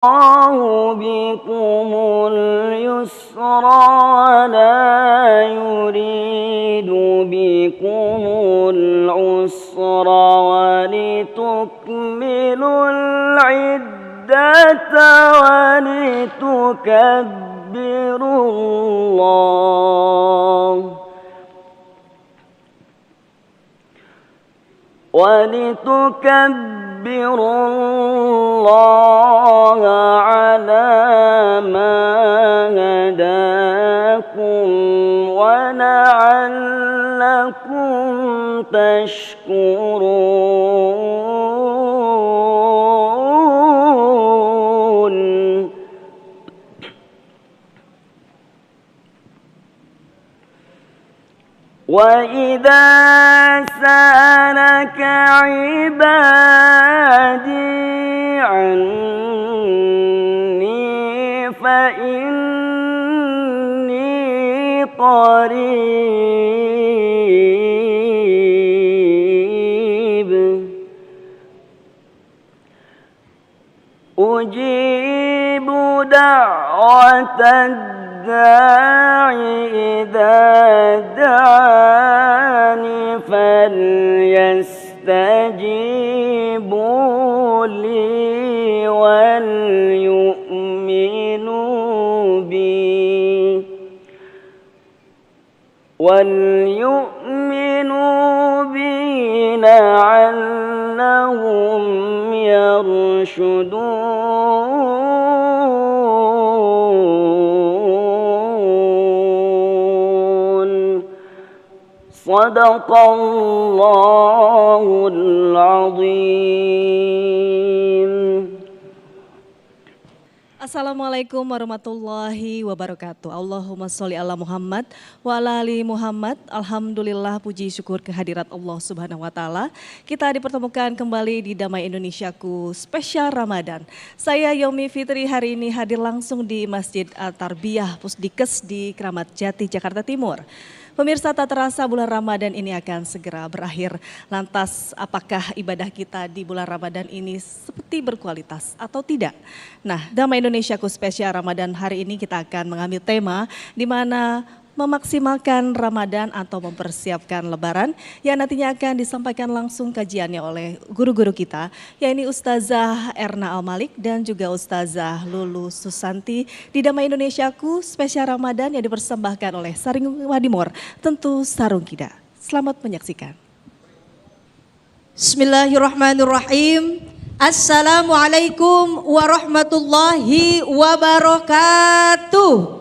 الله بكم اليسر ولا يريد بكم العسر ولتكملوا العدة ولتكبروا الله على ما هداكم ولعلكم تشكرون. وإذا سألك عبادي عني فإني قريب أجيب دعوة الداعي إذا دعاني فليستجيبوا لي وليؤمنوا بي لعلهم يرشدون. صدق الله العظيم. Assalamualaikum warahmatullahi wabarakatuh. Allahumma sholli ala Muhammad wa ala ali Muhammad. Alhamdulillah, puji syukur kehadirat Allah Subhanahu wa taala. Kita dipertemukan kembali di Damai Indonesiaku spesial Ramadan. Saya Yomi Fitri hari ini hadir langsung di Masjid Al-Tarbiyah Pusdikes di Kramat Jati, Jakarta Timur. Pemirsa, tak terasa bulan Ramadan ini akan segera berakhir. Lantas apakah ibadah kita di bulan Ramadan ini seperti berkualitas atau tidak? Nah, Damai Indonesiaku spesial Ramadan hari ini kita akan mengambil tema di mana memaksimalkan Ramadan atau mempersiapkan Lebaran yang nantinya akan disampaikan langsung kajiannya oleh guru-guru kita, yaitu Ustazah Erna Al-Malik dan juga Ustazah Lulu Susanti di Damai Indonesiaku spesial Ramadan yang dipersembahkan oleh Saring Wadimor, tentu Sarung Kida. Selamat menyaksikan. Bismillahirrahmanirrahim. Assalamualaikum warahmatullahi wabarakatuh.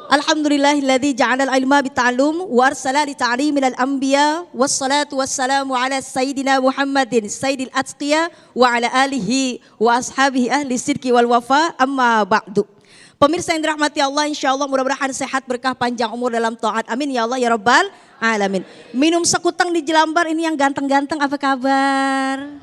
Alhamdulillahilladzi ja'alal ilma bita'allum wa arsala li ta'limil anbiya wassalatu wassalamu ala sayyidina Muhammadin sayyidil atqiya wa ala alihi wa ashabihi ahli sidqi wal wafa, amma ba'du. Pemirsa yang dirahmati Allah, insyaallah mudah-mudahan sehat, berkah, panjang umur dalam taat. Amin ya Allah ya rabbal alamin. Minum sekutang di Jelambar ini yang ganteng-ganteng, apa kabar?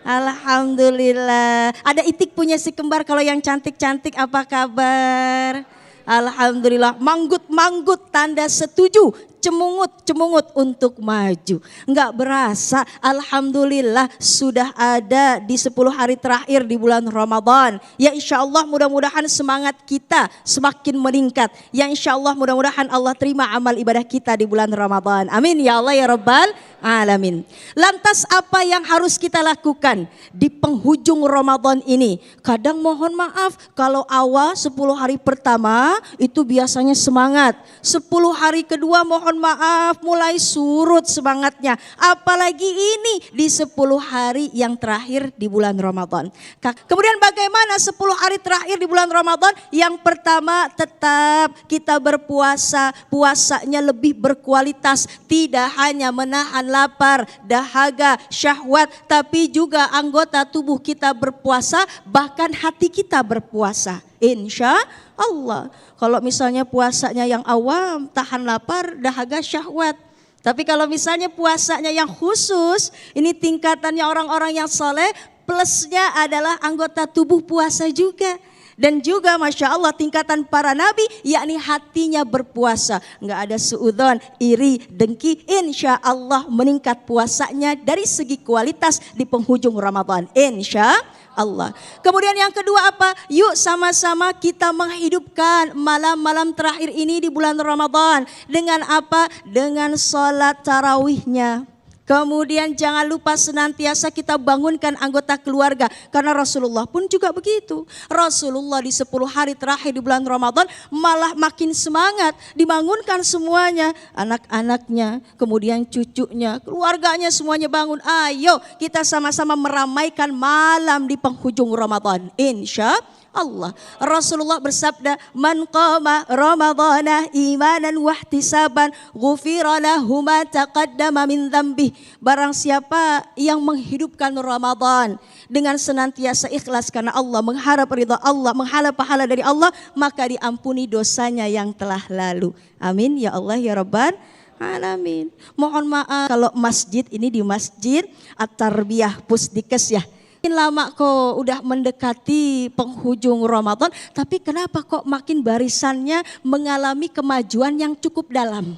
Alhamdulillah. Ada Itik punya si kembar, kalau yang cantik-cantik apa kabar? Alhamdulillah. Manggut-manggut tanda setuju, cemungut-cemungut untuk maju. Enggak berasa, alhamdulillah sudah ada di 10 hari terakhir di bulan Ramadan. Ya insya Allah mudah-mudahan semangat kita semakin meningkat. Ya insya Allah mudah-mudahan Allah terima amal ibadah kita di bulan Ramadan. Amin ya Allah ya Rabbal alamin. Lantas apa yang harus kita lakukan di penghujung Ramadan ini? Kadang mohon maaf kalau awal 10 hari pertama itu biasanya semangat. 10 hari kedua mohon maaf mulai surut semangatnya. Apalagi ini di 10 hari yang terakhir di bulan Ramadan. Kemudian bagaimana 10 hari terakhir di bulan Ramadan? Yang pertama, tetap kita berpuasa. Puasanya lebih berkualitas. Tidak hanya menahan lapar, dahaga, syahwat, tapi juga anggota tubuh kita berpuasa, bahkan hati kita berpuasa. Insya Allah. Kalau misalnya puasanya yang awam, tahan lapar, dahaga, syahwat. Tapi kalau misalnya puasanya yang khusus, ini tingkatannya orang-orang yang soleh, plusnya adalah anggota tubuh puasa juga. Dan juga Masya Allah tingkatan para nabi, yakni hatinya berpuasa. Nggak ada suudzon, iri, dengki. Insya Allah meningkat puasanya dari segi kualitas di penghujung Ramadan. Insya Allah. Kemudian yang kedua apa? Yuk sama-sama kita menghidupkan malam-malam terakhir ini di bulan Ramadan. Dengan apa? Dengan sholat tarawihnya. Kemudian jangan lupa senantiasa kita bangunkan anggota keluarga. Karena Rasulullah pun juga begitu. Rasulullah di 10 hari terakhir di bulan Ramadan malah makin semangat. Dibangunkan semuanya. Anak-anaknya, kemudian cucunya, keluarganya semuanya bangun. Ayo kita sama-sama meramaikan malam di penghujung Ramadan. Insya Allah. Rasulullah bersabda, "Man qama Ramadhana imanan wahtisaban, ghufira lahu ma taqaddama min dzambih." Barang siapa yang menghidupkan Ramadan dengan senantiasa ikhlas karena Allah, mengharap ridha Allah, mengharap pahala dari Allah, maka diampuni dosanya yang telah lalu. Amin ya Allah ya Rabbal Alamin. Mohon maaf kalau masjid ini di Masjid At-Tarbiyah Pusdikes ya. Lama kok udah mendekati penghujung Ramadan, tapi kenapa kok makin barisannya mengalami kemajuan yang cukup dalam?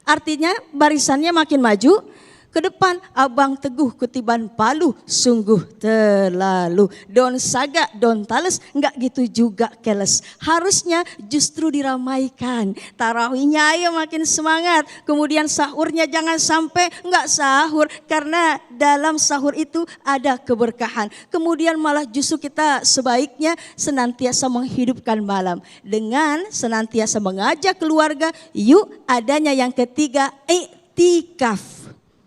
Artinya barisannya makin maju ke depan. Abang Teguh ketiban palu sungguh terlalu. Don saga don tales, enggak gitu juga keles. Harusnya justru diramaikan. Tarawihnya ayo makin semangat. Kemudian sahurnya jangan sampai enggak sahur, karena dalam sahur itu ada keberkahan. Kemudian malah justru kita sebaiknya senantiasa menghidupkan malam dengan senantiasa mengajak keluarga. Yuk adanya yang ketiga, iktikaf.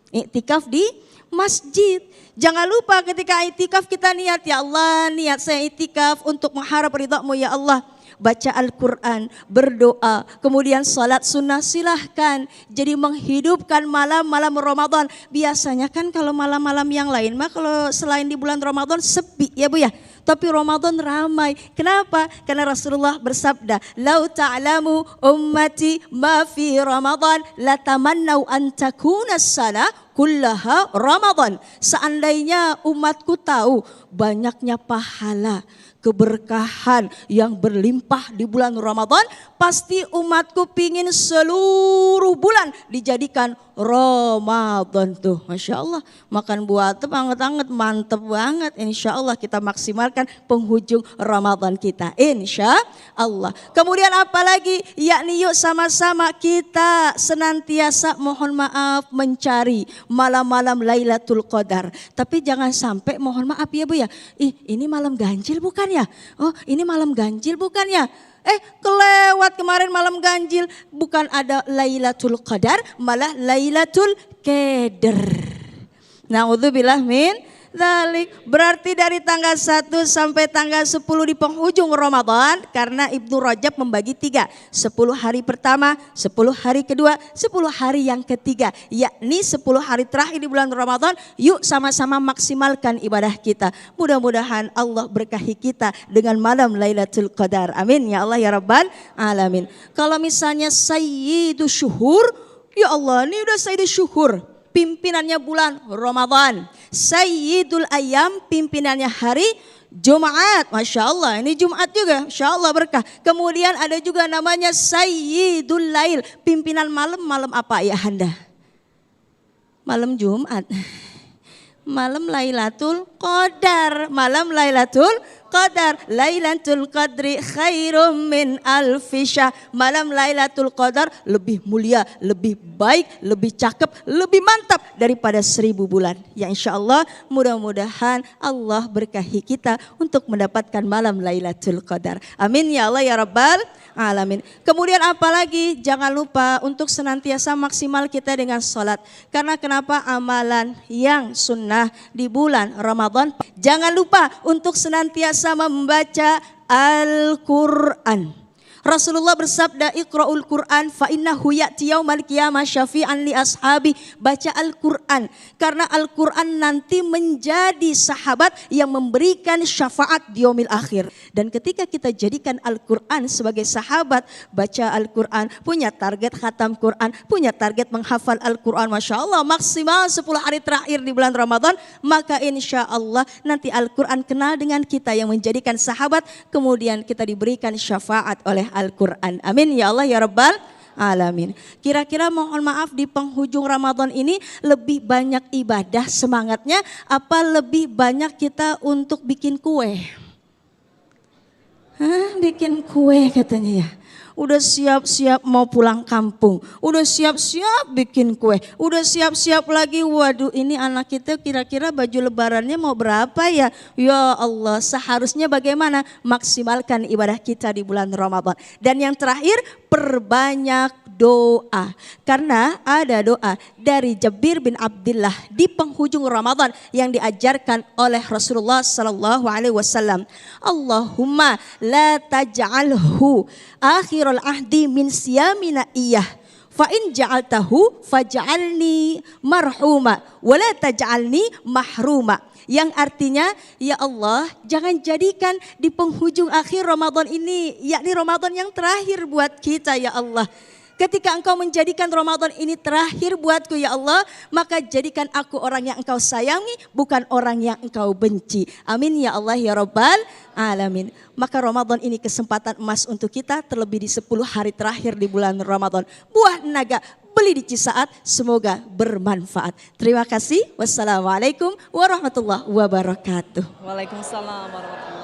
Iktikaf di masjid. Jangan lupa ketika iktikaf kita niat, ya Allah, niat saya iktikaf untuk mengharap ridha-Mu ya Allah. Baca Al-Quran, berdoa, kemudian salat sunnah silahkan. Jadi menghidupkan malam-malam Ramadan. Biasanya kan kalau malam-malam yang lain mah kalau selain di bulan Ramadan sepi ya Bu ya. Tapi Ramadan ramai. Kenapa? Karena Rasulullah bersabda, "Lau ta'lamu ummati ma fi Ramadan latamannau an takuna sana kullaha Ramadan." Seandainya umatku tahu banyaknya pahala, keberkahan yang berlimpah di bulan Ramadan, pasti umatku pingin seluruh bulan dijadikan Ramadan tuh. Masya Allah, makan buah anget-anget, mantep banget. Insya Allah kita maksimalkan penghujung Ramadan kita. Insya Allah. Kemudian apalagi? Yakni yuk sama-sama kita senantiasa mohon maaf mencari malam-malam Lailatul Qadar. Tapi jangan sampai mohon maaf ya Bu ya. Ini malam ganjil bukan ya? Oh ini malam ganjil bukan ya? Kelewat kemarin malam ganjil, bukan ada Lailatul Qadar, malah Lailatul Qadar. Na'udzubillah min dzalik. Berarti dari tanggal 1 sampai tanggal 10 di penghujung Ramadan, karena Ibnu Rajab membagi 3. 10 hari pertama, 10 hari kedua, 10 hari yang ketiga. Yakni 10 hari terakhir di bulan Ramadan, yuk sama-sama maksimalkan ibadah kita. Mudah-mudahan Allah berkahi kita dengan malam Lailatul Qadar. Amin ya Allah ya Rabbal Alamin. Kalau misalnya Sayyidu Syuhur, ya Allah ini udah Sayyidu Syuhur. Pimpinannya bulan Ramadan. Sayyidul Ayyam, pimpinannya hari Jumat. Masya Allah, ini Jumat juga, Masya Allah berkah. Kemudian ada juga namanya Sayyidul Lail, pimpinan malam. Malam apa ya Anda? Malam Jumat. Malam Lailatul Qadar. Malam Lailatul Qadar. Lailatul Qadri khairum min alfi syahr. Malam Lailatul Qadar lebih mulia, lebih baik, lebih cakep, lebih mantap daripada 1000 bulan. Ya insya Allah mudah-mudahan Allah berkahi kita untuk mendapatkan malam Lailatul Qadar. Amin ya Allah ya Rabbal Alamin. Kemudian apalagi? Jangan lupa untuk senantiasa maksimal kita dengan sholat. Karena kenapa? Amalan yang sunnah di bulan Ramadan. Jangan lupa untuk senantiasa membaca Al-Quran. Rasulullah bersabda, "Iqra'ul Qur'an fa innahu ya'ti yaumal qiyamah syafi'an li ashabi." Baca Al-Qur'an karena Al-Qur'an nanti menjadi sahabat yang memberikan syafaat di yaumil akhir. Dan ketika kita jadikan Al-Qur'an sebagai sahabat, baca Al-Qur'an, punya target khatam Qur'an, punya target menghafal Al-Qur'an, Masya Allah maksimal 10 hari terakhir di bulan Ramadan, maka insya Allah nanti Al-Qur'an kenal dengan kita yang menjadikan sahabat, kemudian kita diberikan syafaat oleh Al-Quran. Amin ya Allah ya Rabbal Alamin. Kira-kira mohon maaf di penghujung Ramadan ini lebih banyak ibadah semangatnya apa lebih banyak kita untuk bikin kue? Bikin kue katanya ya. Udah siap-siap mau pulang kampung, udah siap-siap bikin kue, udah siap-siap lagi, waduh ini anak kita kira-kira baju lebarannya mau berapa ya? Ya Allah, seharusnya bagaimana maksimalkan ibadah kita di bulan Ramadan. Dan yang terakhir, perbanyak doa. Karena ada doa dari Jabir bin Abdullah di penghujung Ramadan yang diajarkan oleh Rasulullah sallallahu alaihi wasallam. Allahumma la taj'alhu akhirul ahdi min siyamina iyah. Fa in ja'altahu faj'alni marhuma wa la taj'alni mahruma. Yang artinya, ya Allah jangan jadikan di penghujung akhir Ramadan ini, yakni Ramadan yang terakhir buat kita ya Allah. Ketika engkau menjadikan Ramadan ini terakhir buatku ya Allah, maka jadikan aku orang yang engkau sayangi, bukan orang yang engkau benci. Amin ya Allah ya Rabbal Alamin. Maka Ramadan ini kesempatan emas untuk kita, terlebih di 10 hari terakhir di bulan Ramadan. Buah naga beli di Cisaat, semoga bermanfaat. Terima kasih. Wassalamualaikum warahmatullahi wabarakatuh. Waalaikumsalam warahmatullahi wabarakatuh.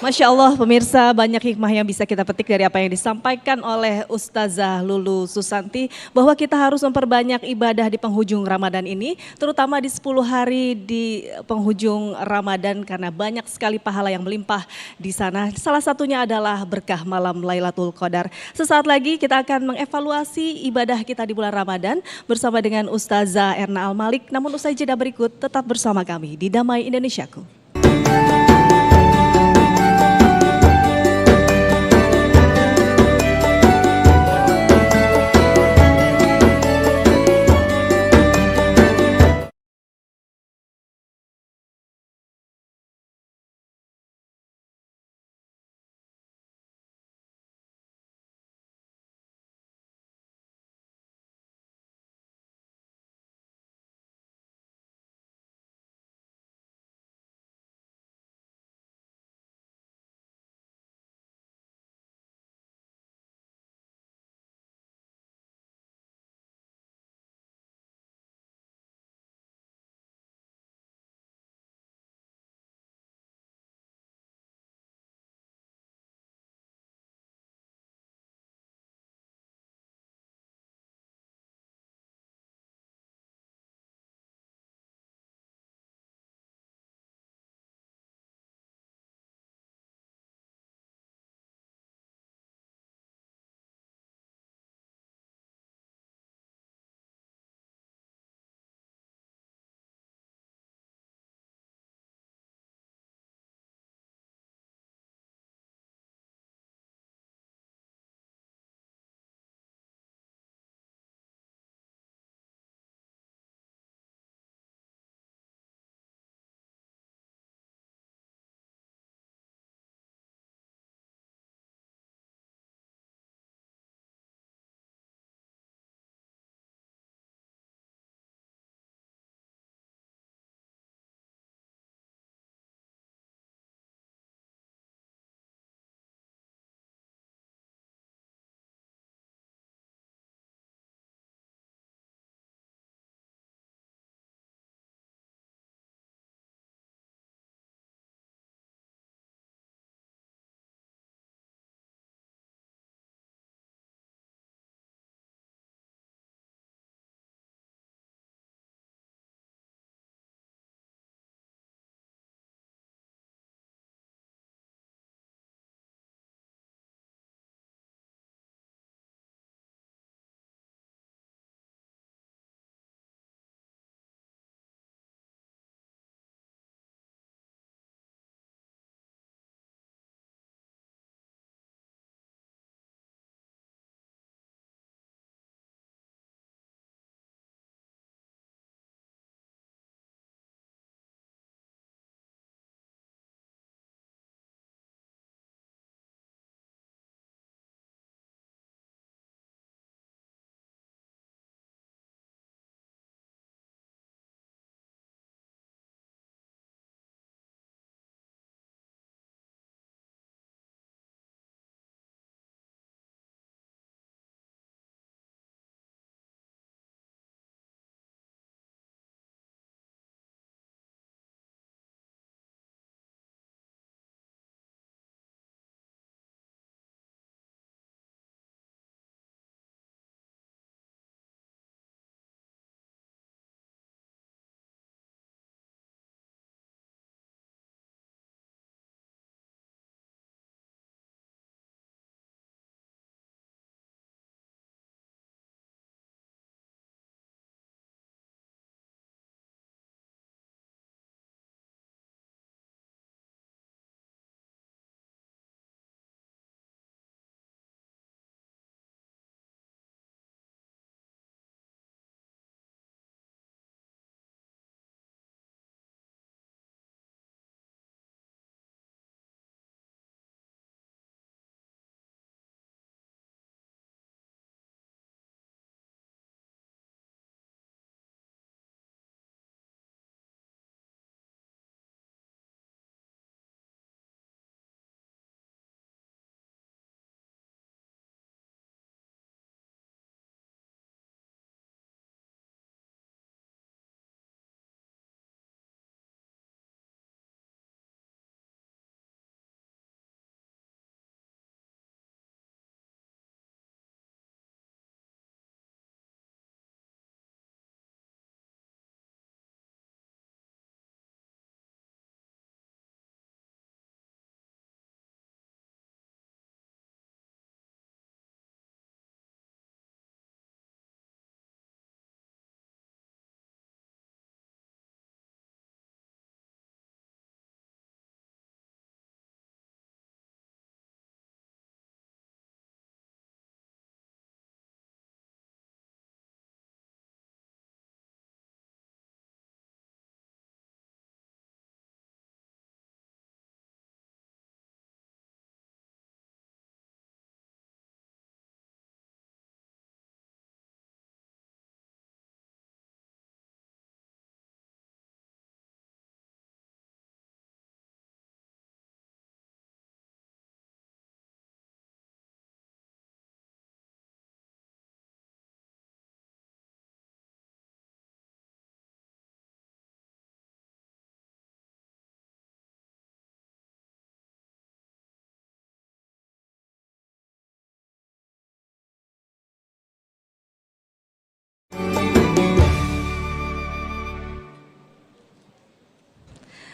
Masya Allah pemirsa, banyak hikmah yang bisa kita petik dari apa yang disampaikan oleh Ustazah Lulu Susanti, bahwa kita harus memperbanyak ibadah di penghujung Ramadan ini, terutama di 10 hari di penghujung Ramadan, karena banyak sekali pahala yang melimpah di sana. Salah satunya adalah berkah malam Lailatul Qadar. Sesaat lagi kita akan mengevaluasi ibadah kita di bulan Ramadan bersama dengan Ustazah Erna Al-Malik. Namun usai jeda berikut, tetap bersama kami di Damai Indonesiaku.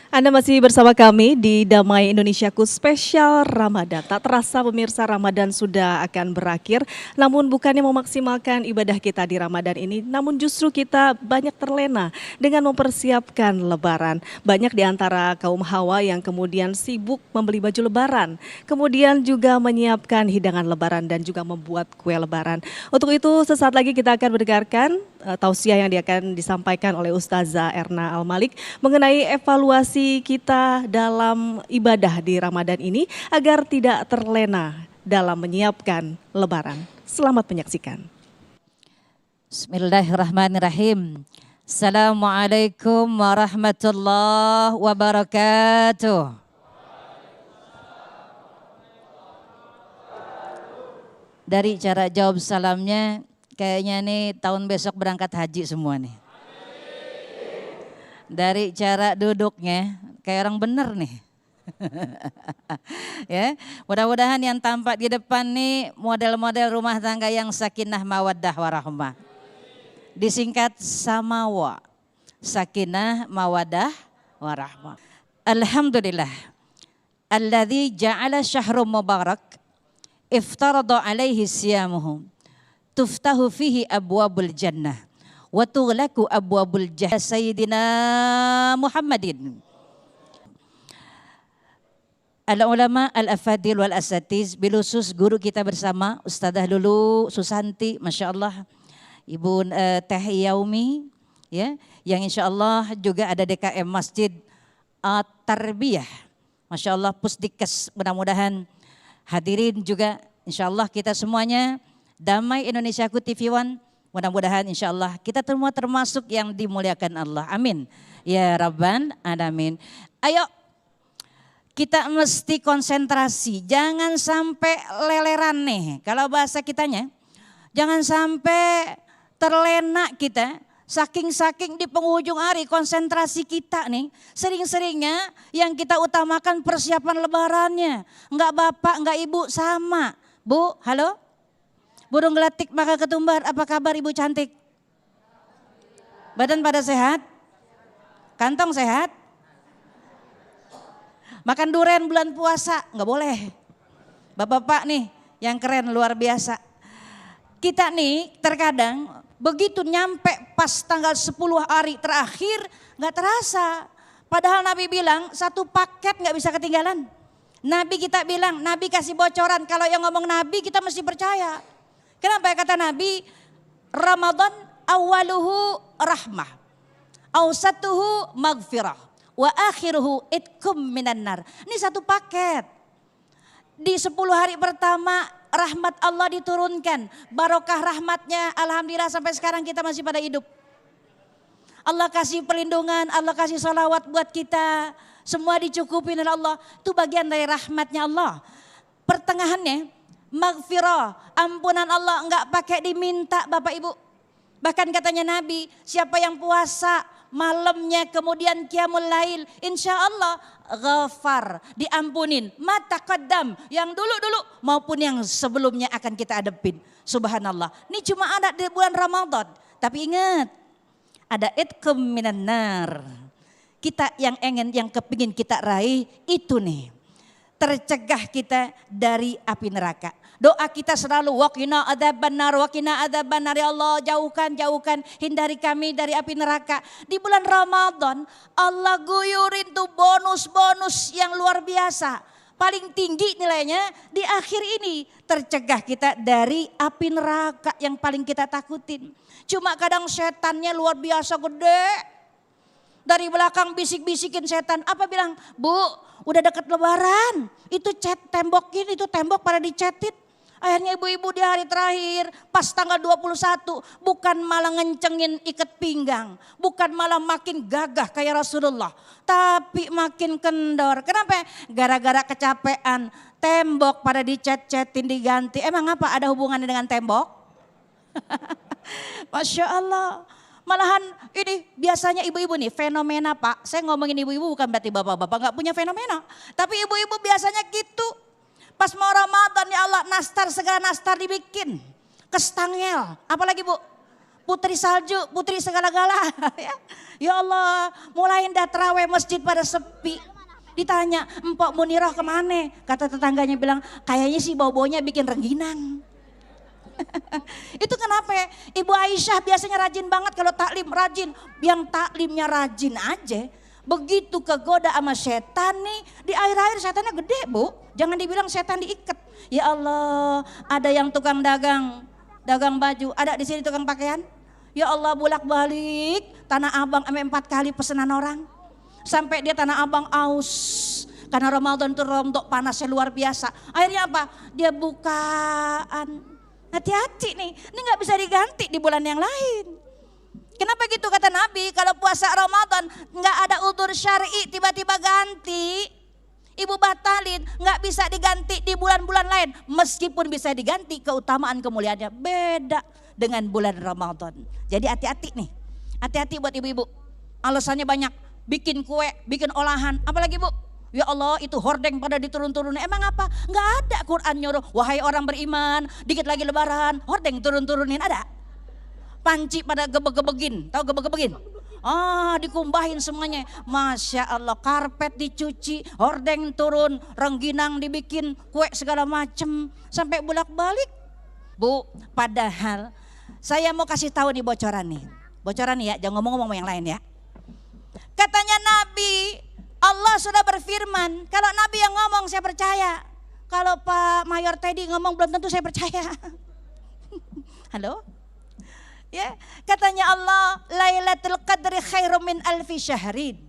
Anda masih bersama kami di Damai Indonesiaku spesial Ramadan. Tak terasa pemirsa, Ramadan sudah akan berakhir. Namun bukannya memaksimalkan ibadah kita di Ramadan ini, namun justru kita banyak terlena dengan mempersiapkan Lebaran. Banyak di antara kaum hawa yang kemudian sibuk membeli baju Lebaran, kemudian juga menyiapkan hidangan Lebaran dan juga membuat kue Lebaran. Untuk itu sesaat lagi kita akan mendengarkan tausiah yang akan disampaikan oleh Ustazah Erna Al-Malik mengenai evaluasi kita dalam ibadah di Ramadan ini agar tidak terlena dalam menyiapkan Lebaran. Selamat menyaksikan. Bismillahirrahmanirrahim. Assalamualaikum warahmatullahi wabarakatuh. Dari cara jawab salamnya, kayaknya nih tahun besok berangkat haji semua nih. Dari cara duduknya, kayak orang bener nih. Ya, mudah-mudahan yang tampak di depan nih model-model rumah tangga yang sakinah mawaddah warahmah. Disingkat SAMAWA. Sakinah mawaddah warahmah. Alhamdulillah. Alladzi ja'ala syahrul mubarak iftarada alaihi siyamuhu. Tuftahu fihi abwabul jannah. Wa tughlaqu abwabul jahannam sayyidina Muhammadin. Al-ulama al-afadil wal asatiz, bilusus guru kita bersama Ustazah Lulu Susanti, Masya Allah, Ibu Teh Yaumi, ya, yang insya Allah juga ada DKM Masjid Tarbiyah, Masya Allah, Pusdikes. Mudah-mudahan hadirin juga insya Allah kita semuanya Damai Indonesiaku TV One, mudah-mudahan insya Allah kita semua termasuk yang dimuliakan Allah. Amin. Ya Rabbal Alamin. Ayo kita mesti konsentrasi, jangan sampai leleran nih. Kalau bahasa kitanya, jangan sampai terlena kita. Saking-saking di penghujung hari konsentrasi kita nih, sering-seringnya yang kita utamakan persiapan lebarannya. Enggak bapak, enggak ibu, sama. Bu, halo? Burung gelatik maka ketumbar, apa kabar ibu cantik? Badan pada sehat? Kantong sehat? Makan durian bulan puasa, enggak boleh. Bapak-bapak nih yang keren luar biasa. Kita nih terkadang begitu nyampe pas tanggal 10 hari terakhir enggak terasa. Padahal Nabi bilang satu paket enggak bisa ketinggalan. Nabi kita bilang, Nabi kasih bocoran, kalau yang ngomong Nabi kita mesti percaya. Kenapa kata Nabi, Ramadan awaluhu rahmah, awsatuhu maghfirah, wa akhiruhu itkum minan nar. Ini satu paket. Di 10 hari pertama rahmat Allah diturunkan. Barokah rahmatnya alhamdulillah sampai sekarang kita masih pada hidup. Allah kasih perlindungan, Allah kasih salawat buat kita. Semua dicukupi oleh Allah. Itu bagian dari rahmatnya Allah. Pertengahannya maghfirah, ampunan Allah enggak pakai diminta Bapak Ibu. Bahkan katanya Nabi, siapa yang puasa malamnya kemudian qiyamul lail, insya Allah ghafar, diampunin, mata qaddam, yang dulu-dulu maupun yang sebelumnya akan kita hadapin. Subhanallah, ini cuma ada di bulan Ramadan. Tapi ingat, ada itqum minan nar. Kita yang ingin, yang kepingin kita raih itu nih, tercegah kita dari api neraka. Doa kita selalu waqina adzabannar, waqina adzabannar, ya Allah jauhkan hindari kami dari api neraka. Di bulan Ramadan Allah guyurin tuh bonus-bonus yang luar biasa. Paling tinggi nilainya di akhir ini, tercegah kita dari api neraka yang paling kita takutin. Cuma kadang setannya luar biasa gede. Dari belakang bisik-bisikin setan, apa bilang, Bu, udah deket lebaran, itu cat tembokin, itu tembok pada dicetit. Akhirnya ibu-ibu di hari terakhir, pas tanggal 21, bukan malah ngencengin ikat pinggang, bukan malah makin gagah kayak Rasulullah, tapi makin kendor. Kenapa? Gara-gara kecapean, tembok pada dicet-cetin diganti. Emang apa ada hubungannya dengan tembok? Masya Allah. Malahan ini biasanya ibu-ibu nih fenomena Pak. Saya ngomongin ibu-ibu bukan berarti bapak-bapak gak punya fenomena. Tapi ibu-ibu biasanya gitu. Pas mau Ramadan ya Allah nastar segala nastar dibikin. Kestangel. Apalagi Bu? putri salju, putri segala-gala. Ya Allah, mulai dah terawih masjid pada sepi. Ditanya, Empok Munirah kemana? Kata tetangganya bilang, kayaknya sih bau-baunya bikin rengginang. Itu kenapa ya? Ibu Aisyah biasanya rajin banget kalau taklim, rajin. Yang taklimnya rajin aja. Begitu kegoda sama setan nih, di air-air setannya gede bu. Jangan dibilang setan diikat. Ya Allah, ada yang tukang dagang baju, ada di sini tukang pakaian. Ya Allah, bolak-balik Tanah Abang sampai 4 kali pesanan orang. Sampai dia Tanah Abang aus. Karena Ramadan itu rontok panasnya luar biasa. Akhirnya apa? Dia bukaan. Hati-hati nih, ini gak bisa diganti di bulan yang lain. Kenapa gitu kata Nabi, kalau puasa Ramadan gak ada udzur syar'i tiba-tiba ganti. Ibu batalin, gak bisa diganti di bulan-bulan lain. Meskipun bisa diganti, keutamaan kemuliaannya beda dengan bulan Ramadan. Jadi hati-hati nih, hati-hati buat ibu-ibu. Alasannya banyak, bikin kue, bikin olahan, apalagi bu? Ya Allah, itu hordeng pada diturun-turunin. Emang apa? Enggak ada Quran nyuruh, wahai orang beriman, dikit lagi lebaran, hordeng turun-turunin, ada? Panci pada gebeg-gebegin, tahu gebeg-gebegin? Dikumbahin semuanya. Masya Allah, karpet dicuci, hordeng turun, rengginang dibikin, kue segala macem, sampai bolak-balik. Bu, padahal saya mau kasih tahu nih bocoran nih. Bocoran nih ya, jangan ngomong-ngomong yang lain ya. Katanya Nabi, Allah sudah berfirman, kalau Nabi yang ngomong saya percaya. Kalau Pak Mayor Teddy ngomong belum tentu saya percaya. Halo? Ya, katanya Allah, Lailatul Qadri khairum min alfi syahrin.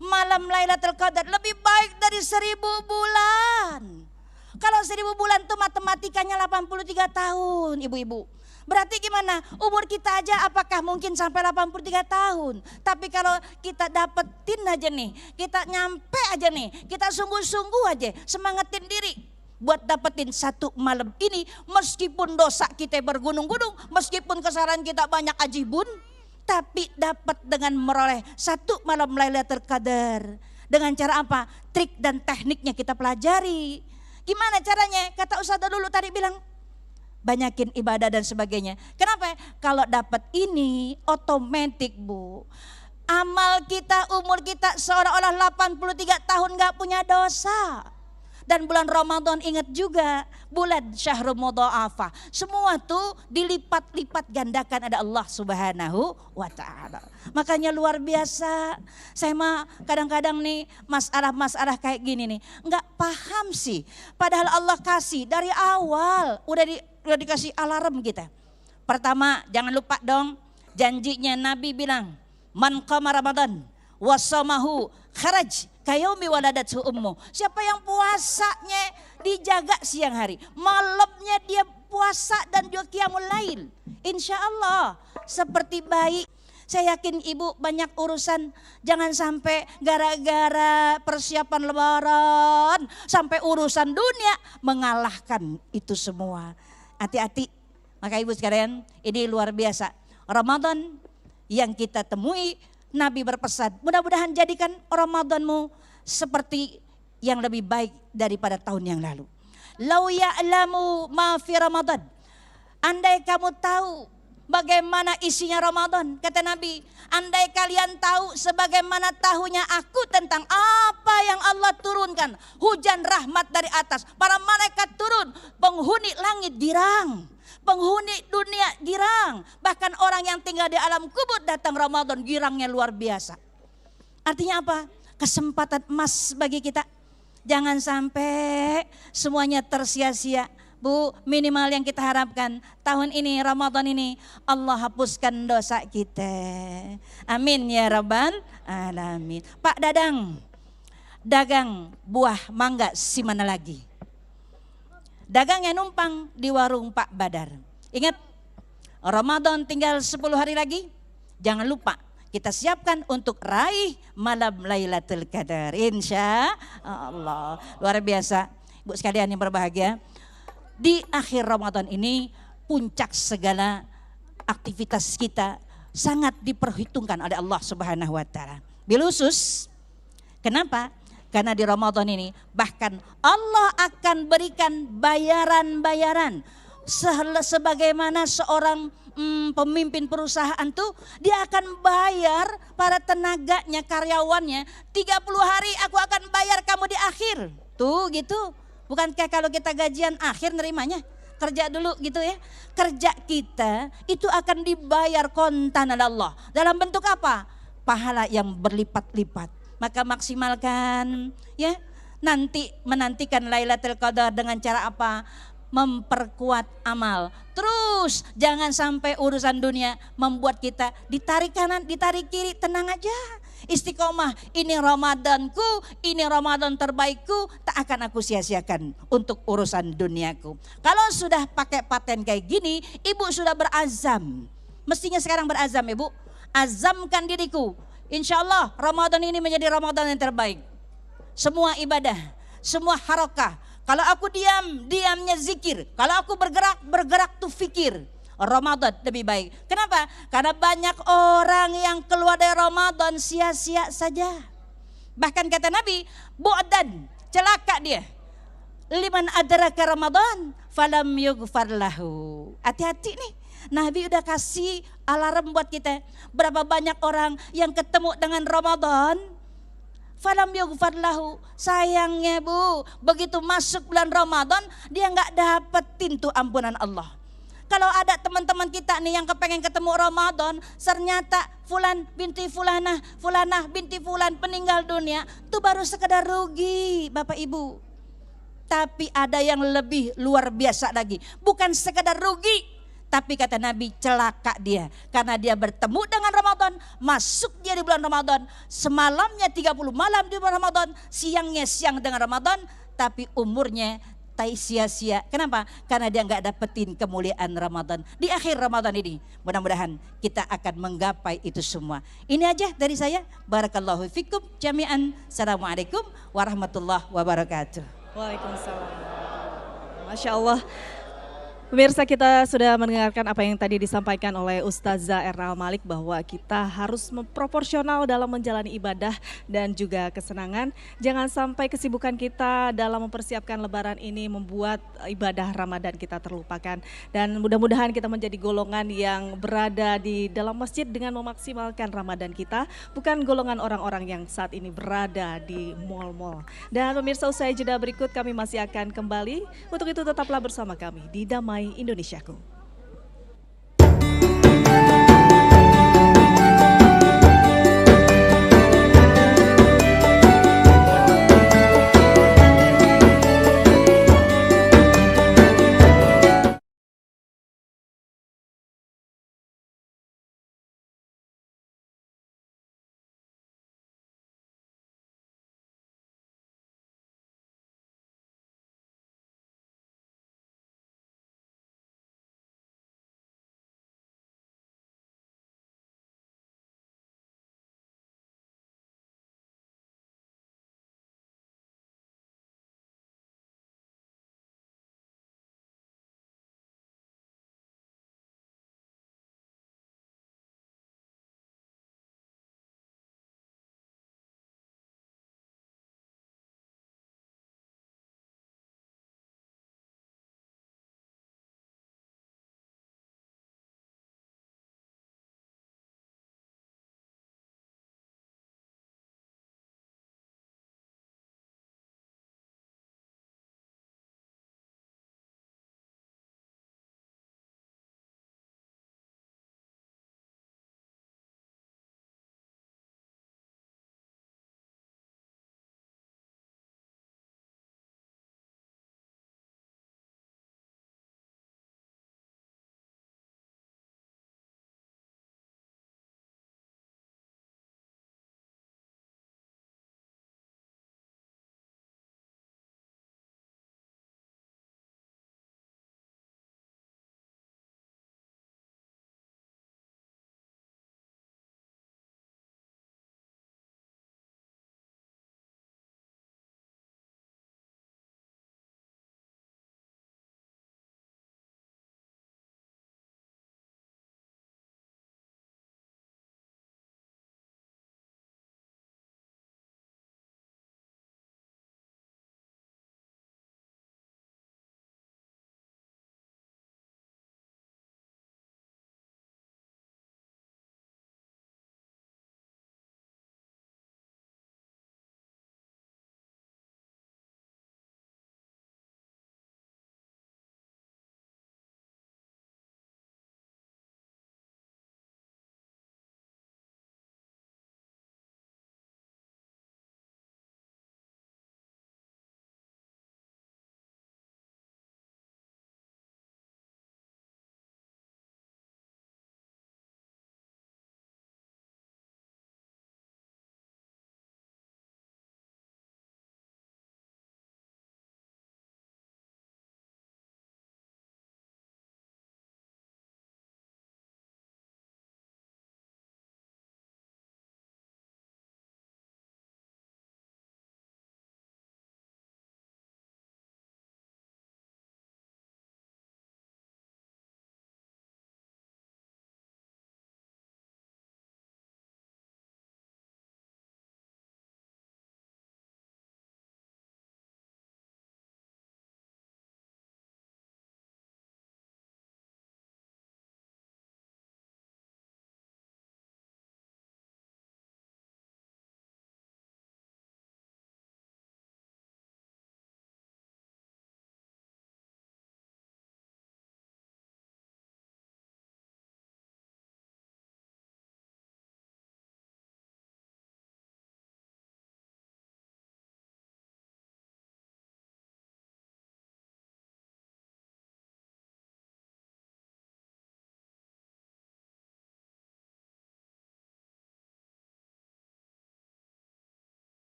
Malam Lailatul Qadar lebih baik dari 1000 bulan. Kalau 1000 bulan itu matematikanya 83 tahun, ibu-ibu. Berarti gimana? Umur kita aja apakah mungkin sampai 83 tahun? Tapi kalau kita dapetin aja nih, kita nyampe aja nih, kita sungguh-sungguh aja, semangatin diri buat dapetin satu malam ini. Meskipun dosa kita bergunung-gunung, meskipun kesalahan kita banyak ajibun, tapi dapat dengan meroleh satu malam Lailatul Qadar. Dengan cara apa? Trik dan tekniknya kita pelajari. Gimana caranya? Kata Ustaz dulu tadi bilang, banyakin ibadah dan sebagainya. Kenapa? Kalau dapat ini otomatis bu, amal kita, umur kita seolah-olah 83 tahun gak punya dosa. Dan bulan Ramadan ingat juga, bulan Syahrul Mudha'afah. Semua tuh dilipat-lipat gandakan ada Allah Subhanahu wa ta'ala. Makanya luar biasa. Saya mah kadang-kadang nih masalah-masalah kayak gini nih, enggak paham sih. Padahal Allah kasih dari awal, udah dikasih alarm kita. Pertama, jangan lupa dong, janjinya Nabi bilang, man qama Ramadan wasamahu kharaj kayaumi waladathu ummu. Siapa yang puasanya dijaga siang hari, malamnya dia puasa dan juga qiyamul lail, insya Allah seperti bayi. Saya yakin ibu banyak urusan, jangan sampai gara-gara persiapan lebaran sampai urusan dunia mengalahkan itu semua. Hati-hati. Maka ibu sekalian, ini luar biasa. Ramadan yang kita temui, Nabi berpesan, mudah-mudahan jadikan Ramadanmu seperti yang lebih baik daripada tahun yang lalu. Lau ya'lamu ma fi Ramadan. Andai kamu tahu bagaimana isinya Ramadan, kata Nabi, andai kalian tahu sebagaimana tahunya aku tentang apa yang Allah turunkan, hujan rahmat dari atas, para malaikat turun, penghuni langit girang, penghuni dunia girang, bahkan orang yang tinggal di alam kubur datang Ramadan girangnya luar biasa. Artinya apa? Kesempatan emas bagi kita. Jangan sampai semuanya tersia-sia. Bu, minimal yang kita harapkan tahun ini, Ramadan ini, Allah hapuskan dosa kita. Amin ya rabbal alamin. Pak Dadang, dagang buah mangga si mana lagi? Dagangnya numpang di warung Pak Badar. Ingat, Ramadan tinggal 10 hari lagi. Jangan lupa kita siapkan untuk raih malam Lailatul Qadar. Insya Allah. Luar biasa. Ibu sekalian yang berbahagia. Di akhir Ramadan ini puncak segala aktivitas kita sangat diperhitungkan oleh Allah Subhanahu wa taala. Bilusus. Kenapa? Karena di Ramadan ini bahkan Allah akan berikan bayaran-bayaran sebagaimana seorang pemimpin perusahaan tuh dia akan bayar para tenaganya, karyawannya 30 hari aku akan bayar kamu di akhir. Tuh gitu. Bukankah kalau kita gajian akhir nerimanya? Kerja dulu gitu ya. Kerja kita itu akan dibayar kontan oleh Allah. Dalam bentuk apa? Pahala yang berlipat-lipat. Maka maksimalkan ya. Nanti menantikan Lailatul Qadar dengan cara apa? Memperkuat amal. Terus jangan sampai urusan dunia membuat kita ditarik kanan, ditarik kiri, tenang aja. Istiqomah, ini Ramadanku, ini Ramadan terbaikku, tak akan aku sia-siakan untuk urusan duniaku. Kalau sudah pakai paten kayak gini, ibu sudah berazam. Mestinya sekarang berazam ibu, azamkan diriku. Insya Allah Ramadan ini menjadi Ramadan yang terbaik. Semua ibadah, semua harokah. Kalau aku diam, diamnya zikir. Kalau aku bergerak, bergerak tuh fikir. Ramadan lebih baik. Kenapa? Karena banyak orang yang keluar dari Ramadan sia-sia saja. Bahkan kata Nabi, bu'dan, celaka dia. Liman adraka Ramadan, falam yughfar lahu. Hati-hati nih. Nabi udah kasih alarm buat kita. Berapa banyak orang yang ketemu dengan Ramadan, falam yughfar lahu. Sayangnya bu, begitu masuk bulan Ramadan dia nggak dapetin tuh ampunan Allah. Kalau ada teman-teman kita nih yang kepengen ketemu Ramadan, ternyata fulan binti fulanah, fulanah binti fulan meninggal dunia, itu baru sekedar rugi Bapak Ibu. Tapi ada yang lebih luar biasa lagi, bukan sekedar rugi, tapi kata Nabi celaka dia. Karena dia bertemu dengan Ramadan, masuk dia di bulan Ramadan, semalamnya 30 malam di bulan Ramadan, siangnya siang dengan Ramadan, tapi umurnya sia-sia. Kenapa? Karena dia nggak dapetin kemuliaan Ramadan. Di akhir Ramadan ini, mudah-mudahan kita akan menggapai itu semua. Ini aja dari saya. Barakallahu fikum jami'an. Assalamualaikum warahmatullahi wabarakatuh. Waalaikumsalam. Masya Allah. Pemirsa, kita sudah mendengarkan apa yang tadi disampaikan oleh Ustazah Ernal Malik bahwa kita harus proporsional dalam menjalani ibadah dan juga kesenangan. Jangan sampai kesibukan kita dalam mempersiapkan lebaran ini membuat ibadah Ramadan kita terlupakan. Dan mudah-mudahan kita menjadi golongan yang berada di dalam masjid dengan memaksimalkan Ramadan kita. Bukan golongan orang-orang yang saat ini berada di mal-mal. Dan pemirsa, usai jeda berikut kami masih akan kembali. Untuk itu tetaplah bersama kami di Damai Indonesiaku.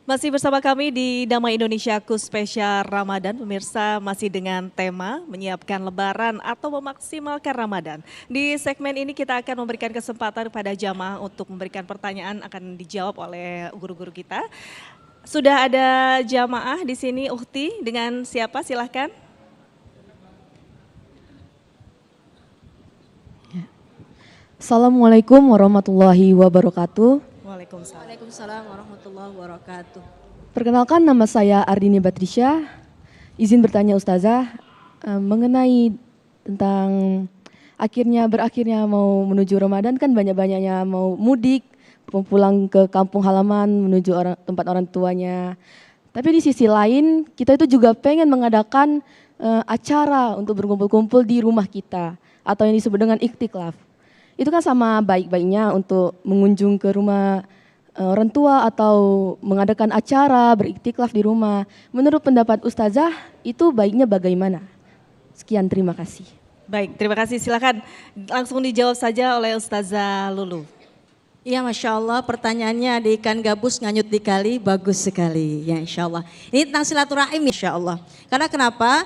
Masih bersama kami di Damai Indonesiaku spesial Ramadan, pemirsa, masih dengan tema menyiapkan lebaran atau memaksimalkan Ramadan. Di segmen ini kita akan memberikan kesempatan pada jamaah untuk memberikan pertanyaan, akan dijawab oleh guru-guru kita. Sudah ada jamaah di sini, Ukhti, dengan siapa? Silahkan. Assalamualaikum warahmatullahi wabarakatuh. Waalaikumsalam. Waalaikumsalam warahmatullahi wabarakatuh. Perkenalkan, nama saya Ardini Batrisya. Izin bertanya Ustazah mengenai tentang berakhirnya mau menuju Ramadan, kan banyak-banyaknya mau mudik, pulang ke kampung halaman menuju tempat orang tuanya. Tapi di sisi lain kita itu juga pengen mengadakan acara untuk berkumpul-kumpul di rumah kita atau yang disebut dengan iktiklaf. Itu kan sama baik-baiknya untuk mengunjung ke rumah orang tua atau mengadakan acara beriktiklaf di rumah. Menurut pendapat Ustazah itu baiknya bagaimana? Sekian, terima kasih. Baik, terima kasih. Silakan langsung dijawab saja oleh Ustazah Lulu. Iya, Masya Allah, pertanyaannya ada ikan gabus nganyut di kali, bagus sekali. Ya, Insya Allah. Ini tentang silaturahim, Insya Allah. Karena kenapa?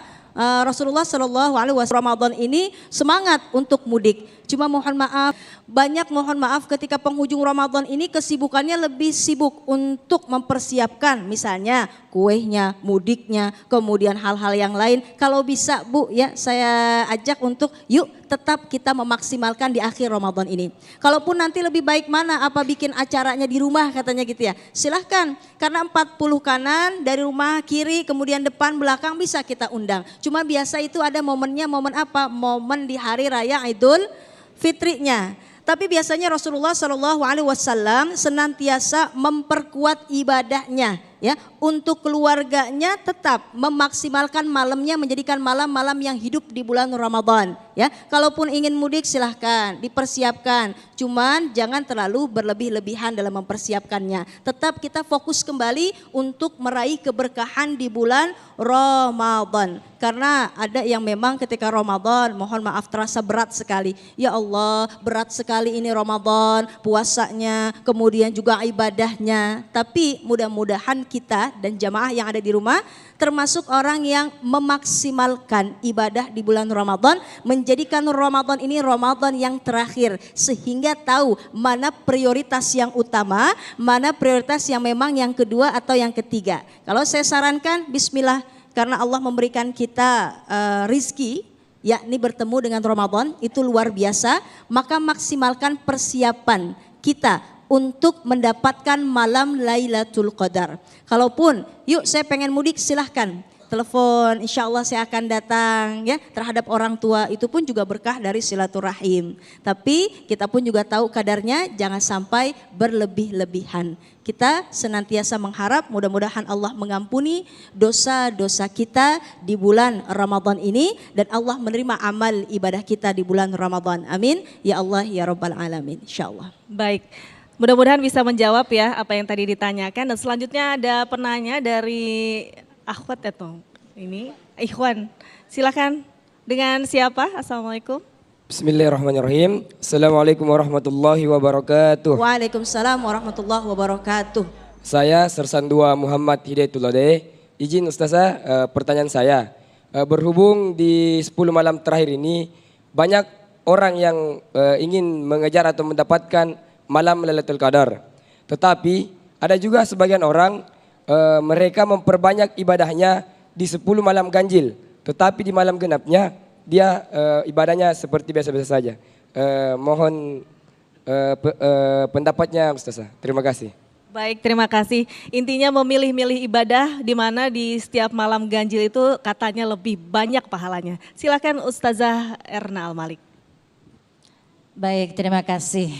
Rasulullah Shallallahu Alaihi Wasallam Ramadan ini semangat untuk mudik. Cuma mohon maaf ketika penghujung Ramadan ini kesibukannya lebih sibuk untuk mempersiapkan misalnya kuehnya, mudiknya, kemudian hal-hal yang lain. Kalau bisa Bu ya saya ajak untuk yuk tetap kita memaksimalkan di akhir Ramadan ini. Kalaupun nanti lebih baik mana apa bikin acaranya di rumah katanya gitu ya. Silahkan karena 40 kanan dari rumah kiri kemudian depan belakang bisa kita undang. Cuma biasa itu ada momennya, momen apa? Momen di hari raya Idul Fitrinya. Tapi biasanya Rasulullah Shallallahu Alaihi Wasallam senantiasa memperkuat ibadahnya, ya, untuk keluarganya tetap memaksimalkan malamnya menjadikan malam-malam yang hidup di bulan Ramadan. Ya, kalaupun ingin mudik silahkan dipersiapkan, cuman jangan terlalu berlebih-lebihan dalam mempersiapkannya. Tetap kita fokus kembali untuk meraih keberkahan di bulan Ramadan. Karena ada yang memang ketika Ramadan, mohon maaf terasa berat sekali. Ya Allah, berat sekali ini Ramadan, puasanya, kemudian juga ibadahnya. Tapi mudah-mudahan kita dan jamaah yang ada di rumah termasuk orang yang memaksimalkan ibadah di bulan Ramadan, menjadikan Ramadan ini Ramadan yang terakhir sehingga tahu mana prioritas yang utama, mana prioritas yang memang yang kedua atau yang ketiga. Kalau saya sarankan bismillah, karena Allah memberikan kita rizki, yakni bertemu dengan Ramadan itu luar biasa, maka maksimalkan persiapan kita untuk mendapatkan malam Lailatul Qadar. Kalaupun yuk saya pengen mudik silahkan telepon, insya Allah saya akan datang ya. Terhadap orang tua itu pun juga berkah dari silaturahim. Tapi kita pun juga tahu kadarnya, jangan sampai berlebih-lebihan. Kita senantiasa mengharap mudah-mudahan Allah mengampuni dosa-dosa kita di bulan Ramadan ini dan Allah menerima amal ibadah kita di bulan Ramadan. Amin. Ya Allah ya Rabbal Alamin. Insya Allah. Baik. Mudah-mudahan bisa menjawab ya apa yang tadi ditanyakan. Dan selanjutnya ada penanya dari akhwat itu. Ini Ikhwan. Silakan dengan siapa? Assalamualaikum. Bismillahirrahmanirrahim. Assalamualaikum warahmatullahi wabarakatuh. Waalaikumsalam warahmatullahi wabarakatuh. Saya Sersan 2 Muhammad Hidayatullah. Izin Ustazah, pertanyaan saya. Berhubung di 10 malam terakhir ini banyak orang yang ingin mengejar atau mendapatkan malam Lailatul Qadar. Tetapi ada juga sebagian orang mereka memperbanyak ibadahnya di 10 malam ganjil. Tetapi di malam genapnya dia ibadahnya seperti biasa-biasa saja. Mohon pendapatnya Ustazah. Terima kasih. Baik, terima kasih. Intinya memilih-milih ibadah di mana di setiap malam ganjil itu katanya lebih banyak pahalanya. Silakan Ustazah Erna Al-Malik. Baik, terima kasih.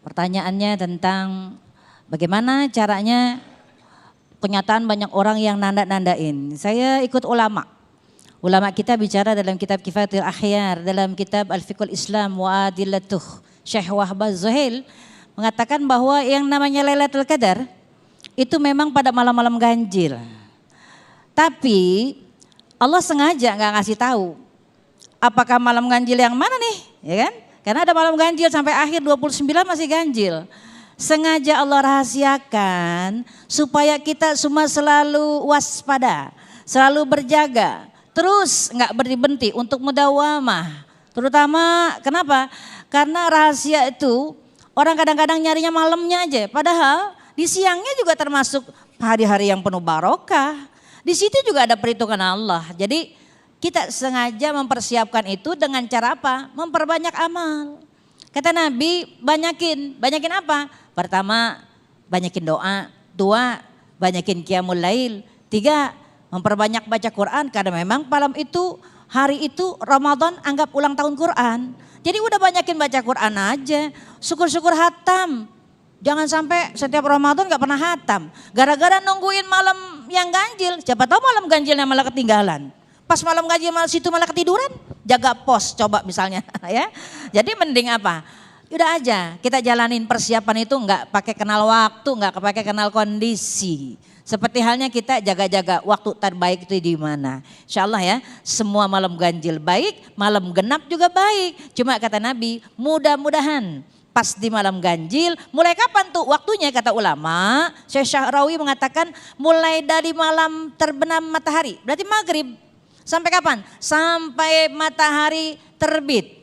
Pertanyaannya tentang bagaimana caranya kenyataan banyak orang yang nandain. Saya ikut ulama. Ulama kita bicara dalam kitab Kifayatul Akhyar, dalam kitab Al-Fiqhul Islam wa Adillatuh, Syekh Wahbah Zuhail mengatakan bahwa yang namanya Lailatul Qadar itu memang pada malam-malam ganjil. Tapi Allah sengaja nggak ngasih tahu apakah malam ganjil yang mana nih, ya kan? Karena ada malam ganjil sampai akhir 29 masih ganjil. sengaja Allah rahasiakan supaya kita semua selalu waspada, selalu berjaga, terus nggak berhenti untuk mudawamah. Terutama kenapa? Karena rahasia itu orang kadang-kadang nyarinya malamnya aja, padahal di siangnya juga termasuk hari-hari yang penuh barokah. Di situ juga ada perhitungan Allah. Jadi kita sengaja mempersiapkan itu dengan cara apa? Memperbanyak amal. Kata Nabi, banyakin apa? Pertama, banyakin doa. Dua, banyakin qiyamul lail. Tiga, memperbanyak baca Quran. Karena memang malam itu, hari itu Ramadan anggap ulang tahun Quran. Jadi udah banyakin baca Quran aja. Syukur-syukur hatam. Jangan sampai setiap Ramadan gak pernah hatam. Gara-gara nungguin malam yang ganjil. Siapa tahu malam ganjilnya malah ketinggalan. Pas malam ganjil malah situ malah ketiduran. Jaga pos coba misalnya ya. Jadi mending apa? Udah aja kita jalanin persiapan itu gak pakai kenal waktu, gak pakai kenal kondisi. Seperti halnya kita jaga-jaga waktu terbaik itu di mana. Insya Allah ya, semua malam ganjil baik, malam genap juga baik. Cuma kata Nabi, mudah-mudahan pas di malam ganjil, mulai kapan tuh waktunya kata ulama, Syekh Syahrawi mengatakan mulai dari malam terbenam matahari, berarti maghrib. Sampai kapan? Sampai matahari terbit.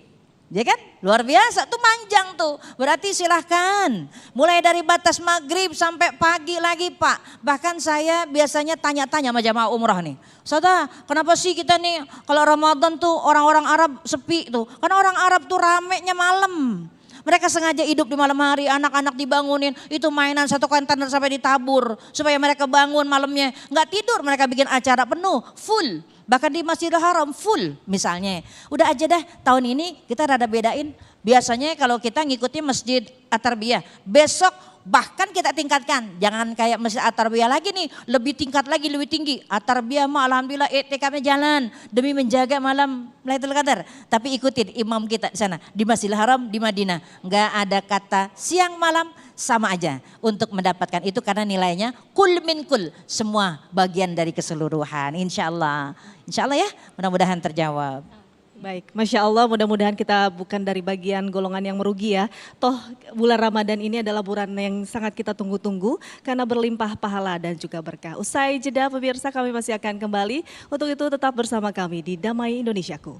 Ya kan? Luar biasa tuh manjang tuh. Berarti silahkan. Mulai dari batas maghrib sampai pagi lagi Pak. Bahkan saya biasanya tanya-tanya sama jamaah umrah nih. Saudara kenapa sih kita nih kalau Ramadan tuh orang-orang Arab sepi tuh. Karena orang Arab tuh ramenya malam. Mereka sengaja hidup di malam hari, anak-anak dibangunin, itu mainan satu kontainer sampai ditabur. Supaya mereka bangun malamnya, nggak tidur mereka bikin acara penuh, full. Bahkan di Masjidil Haram full misalnya. Udah aja dah tahun ini kita rada bedain. Biasanya kalau kita ngikuti Masjid At-Tarbiyah, besok bahkan kita tingkatkan. Jangan kayak Masjid At-Tarbiyah lagi nih, lebih tingkat lagi, lebih tinggi. At-Tarbiyah mah alhamdulillah iktikafnya jalan demi menjaga malam Lailatul Qadar. Tapi ikutin imam kita di sana, di Masjidil Haram di Madinah. Enggak ada kata siang malam, sama aja untuk mendapatkan itu karena nilainya kul min kul, semua bagian dari keseluruhan. Insya Allah ya, mudah-mudahan terjawab. Baik, Masya Allah mudah-mudahan kita bukan dari bagian golongan yang merugi ya. Toh bulan Ramadan ini adalah bulan yang sangat kita tunggu-tunggu karena berlimpah pahala dan juga berkah. Usai jeda pemirsa kami masih akan kembali. Untuk itu tetap bersama kami di Damai Indonesiaku.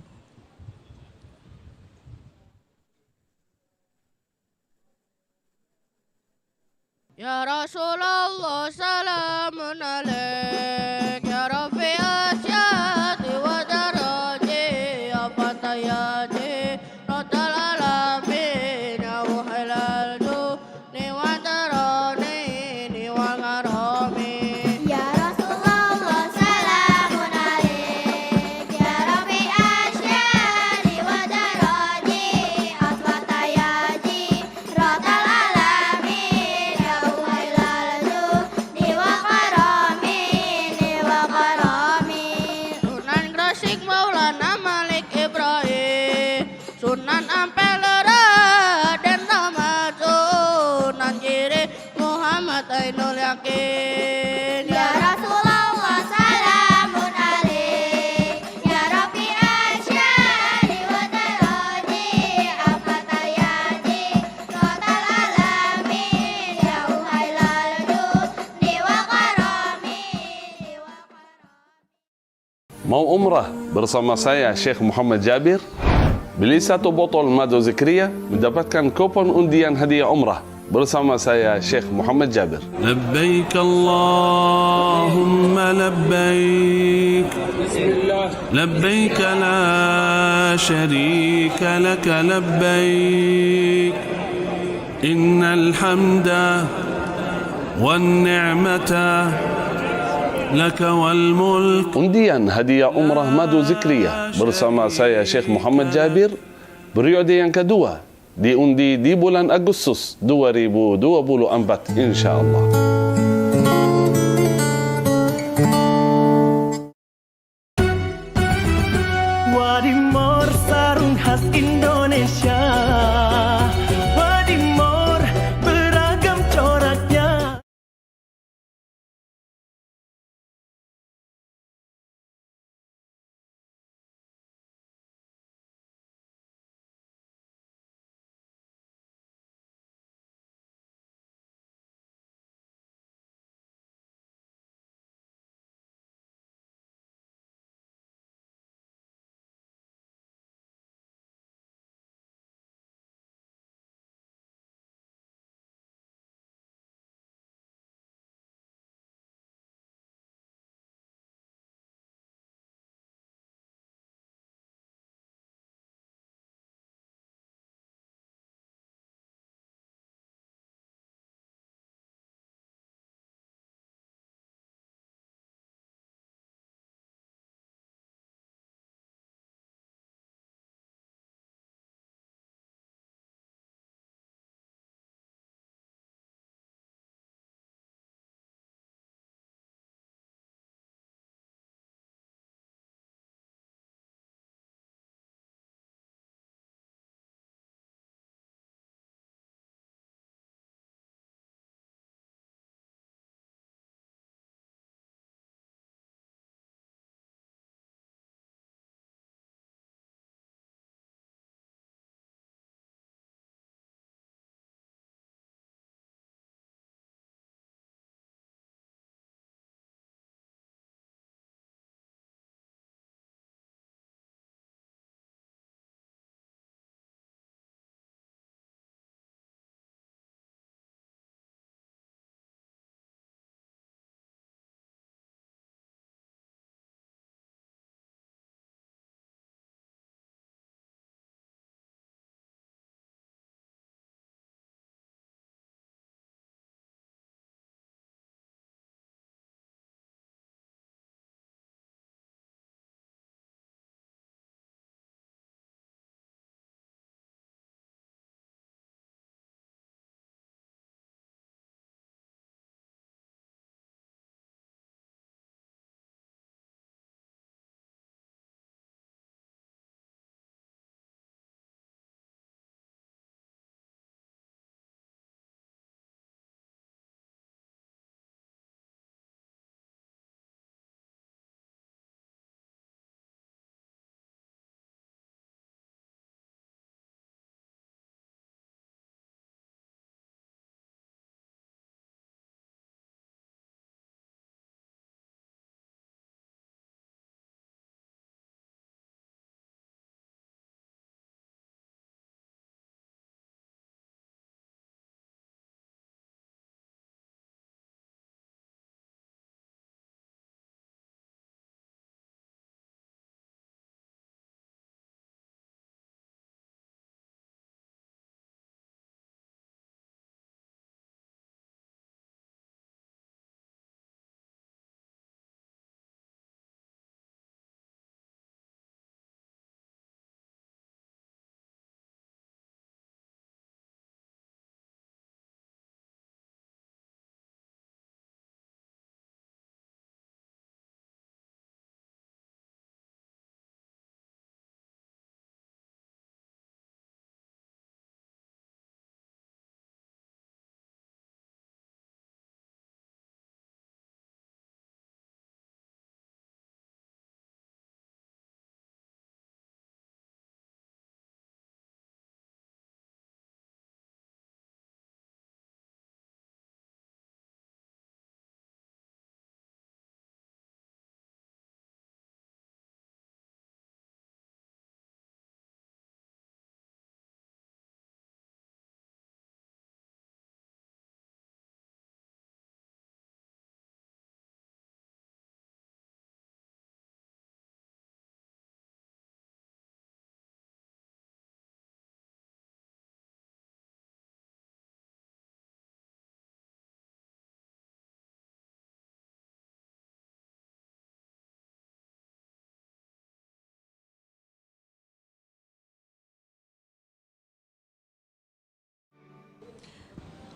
Ya Rasulullah salamun alaik ya Rabbi asyati wa daraji ya fatayati rotal alamin ya uhalal ni wa darani ni wa garami. Ya Rasulullah salamun alaik ya Rabbi asyari wa daraji aswatayaji rotal alamin ya uhailal ni wa karami ni wa karami. Sunan Gresik Maulana Malik Ibrahim, Sunan Ampel dan Rahmat, Sunan Giri Muhammad Ainul Yakin. Ya Rasulullah salamun alaik ya Rabbi asyari wa daraji afatayati rotal alamin ya uhailal ni wa karami ni wa karami. Mau umrah bersama saya Syekh Muhammad Jabir? Beli satu botol madu zikriya, mendapatkan kupon undian hadiah umrah bersama saya Syekh Muhammad Jabir. لبيك اللهم لبيك لبيك لا شريك لك لبيك إن الحمد والنعمة لك والملك. Undian hadiah umrah madu zikriya bersama saya Syekh Muhammad Jabir periode yang kedua diundi di bulan Agustus 2024 insyaallah. Wadimor sarung khas Indonesia.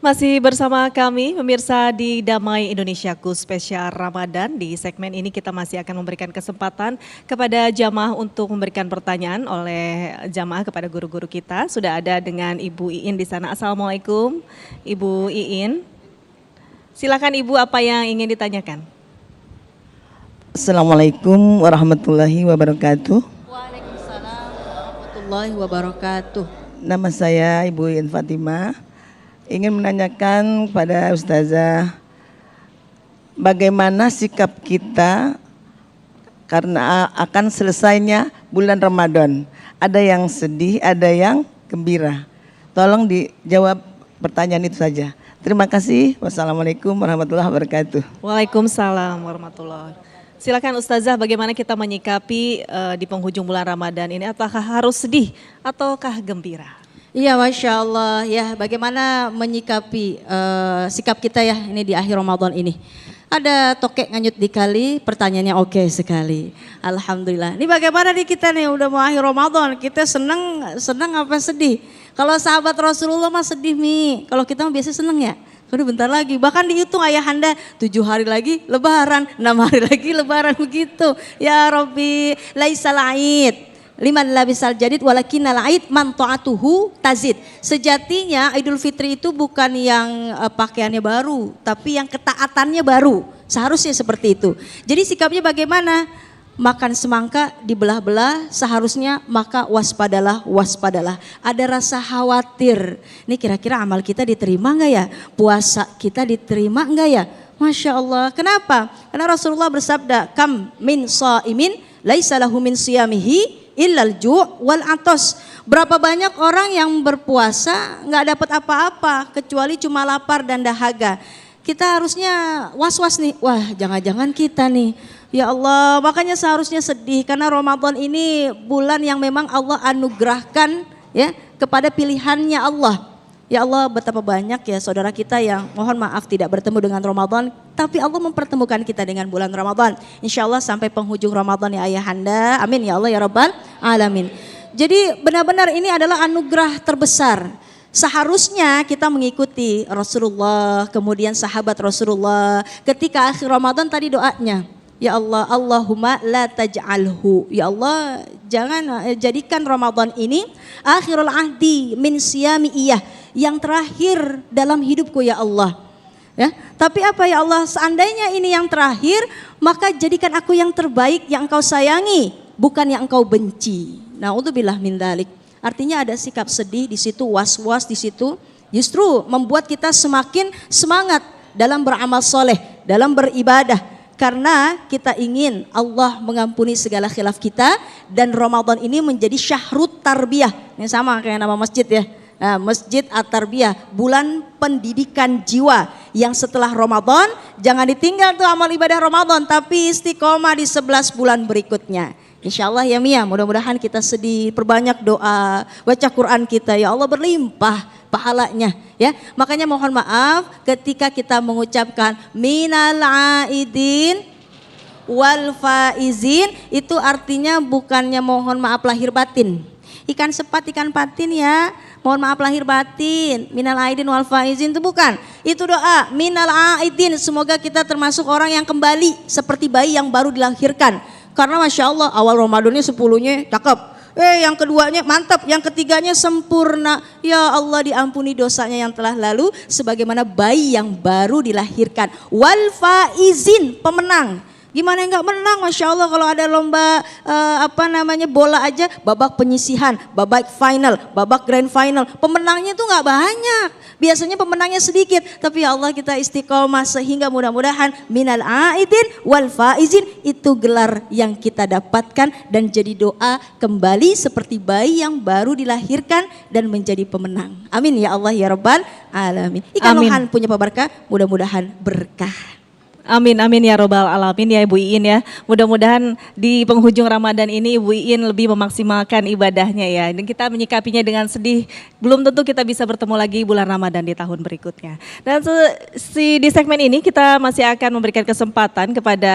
Masih bersama kami pemirsa di Damai Indonesiaku spesial Ramadan. Di segmen ini kita masih akan memberikan kesempatan kepada jamaah untuk memberikan pertanyaan oleh jamaah kepada guru-guru kita. Sudah ada dengan Ibu Iin di sana. Assalamualaikum Ibu Iin. Silakan Ibu, apa yang ingin ditanyakan? Assalamualaikum warahmatullahi wabarakatuh. Waalaikumsalam warahmatullahi wabarakatuh. Nama saya Ibu Iin Fatimah. Ingin menanyakan kepada Ustazah, bagaimana sikap kita karena akan selesainya bulan Ramadan. Ada yang sedih, ada yang gembira. Tolong dijawab pertanyaan itu saja. Terima kasih. Wassalamualaikum warahmatullahi wabarakatuh. Waalaikumsalam warahmatullahi wabarakatuh. Silakan Ustazah, bagaimana kita menyikapi di penghujung bulan Ramadan ini? Apakah harus sedih ataukah gembira? Iya, Masya Allah. Ya, bagaimana menyikapi sikap kita ya ini di akhir Ramadan ini. Ada tokek nganyut di kali, pertanyaannya oke sekali. Alhamdulillah. Ini bagaimana nih kita nih udah mau akhir Ramadan, kita senang apa sedih? Kalau sahabat Rasulullah mah sedih Mi, kalau kita mah biasa seneng ya. Udah bentar lagi, bahkan dihitung ayahanda 7 hari lagi lebaran, 6 hari lagi lebaran begitu. Ya Rabbi, laisal aid liman labisal jadid walakinnal aid man ta'atuhu tazid. Sejatinya Idul Fitri itu bukan yang pakaiannya baru, tapi yang ketaatannya baru. Seharusnya seperti itu. Jadi sikapnya bagaimana? Makan semangka dibelah-belah, seharusnya maka waspadalah. Ada rasa khawatir. Ini kira-kira amal kita diterima enggak ya? Puasa kita diterima enggak ya? Masya Allah. Kenapa? Karena Rasulullah bersabda, kam min shaimin laisa lahu min siyamihi illal ju' wal atos. Berapa banyak orang yang berpuasa nggak dapat apa-apa kecuali cuma lapar dan dahaga. Kita harusnya was-was nih, wah jangan-jangan kita nih. Ya Allah, makanya seharusnya sedih karena Ramadan ini bulan yang memang Allah anugerahkan ya kepada pilihannya Allah. Ya Allah, betapa banyak ya saudara kita yang mohon maaf tidak bertemu dengan Ramadan, tapi Allah mempertemukan kita dengan bulan Ramadan. Insya Allah sampai penghujung Ramadan ya ayahanda, amin ya Allah ya Rabbal Alamin. Jadi benar-benar ini adalah anugerah terbesar. Seharusnya kita mengikuti Rasulullah, kemudian sahabat Rasulullah ketika akhir Ramadan tadi doanya. Ya Allah, Allahumma la taj'alhu. Ya Allah, jangan jadikan Ramadan ini akhirul ahdi min siyami iyah, yang terakhir dalam hidupku ya Allah. Ya, tapi apa ya Allah, seandainya ini yang terakhir, maka jadikan aku yang terbaik yang Engkau sayangi, bukan yang Engkau benci. Na'udzubillah min dzalik. Artinya ada sikap sedih di situ, was-was di situ, justru membuat kita semakin semangat dalam beramal soleh, dalam beribadah. Karena kita ingin Allah mengampuni segala khilaf kita dan Ramadan ini menjadi syahrut tarbiyah. Ini sama kayak nama masjid ya. Nah, Masjid At-Tarbiyah, bulan pendidikan jiwa yang setelah Ramadan jangan ditinggal tuh amal ibadah Ramadan, tapi istiqomah di 11 bulan berikutnya. Insya Allah ya Mia, mudah-mudahan kita sedih, perbanyak doa, baca Quran kita, ya Allah berlimpah pahalanya ya. Makanya mohon maaf ketika kita mengucapkan minal aidin wal faizin, itu artinya bukannya mohon maaf lahir batin. Ikan sepat, ikan patin ya, mohon maaf lahir batin. Minal aidin wal faizin itu bukan. Itu doa minal aidin, semoga kita termasuk orang yang kembali seperti bayi yang baru dilahirkan. Karena Masya Allah awal Ramadannya 10-nya cakep, yang keduanya mantap, yang ketiganya sempurna. Ya Allah, diampuni dosanya yang telah lalu sebagaimana bayi yang baru dilahirkan. Wal faizin, pemenang. Gimana yang gak menang, Masya Allah kalau ada lomba bola aja, babak penyisihan, babak final, babak grand final, pemenangnya tuh gak banyak. Biasanya pemenangnya sedikit, tapi ya Allah kita istiqomah sehingga mudah-mudahan minal aidin wal faizin itu gelar yang kita dapatkan dan jadi doa kembali seperti bayi yang baru dilahirkan dan menjadi pemenang. Amin ya Allah ya Rabbal Alamin. Ikan lohan punya peberkah, mudah-mudahan berkah. Amin, amin ya robbal alamin ya Ibu Iin ya. Mudah-mudahan di penghujung Ramadan ini Ibu Iin lebih memaksimalkan ibadahnya ya. Dan kita menyikapinya dengan sedih. Belum tentu kita bisa bertemu lagi bulan Ramadan di tahun berikutnya. Dan di segmen ini kita masih akan memberikan kesempatan kepada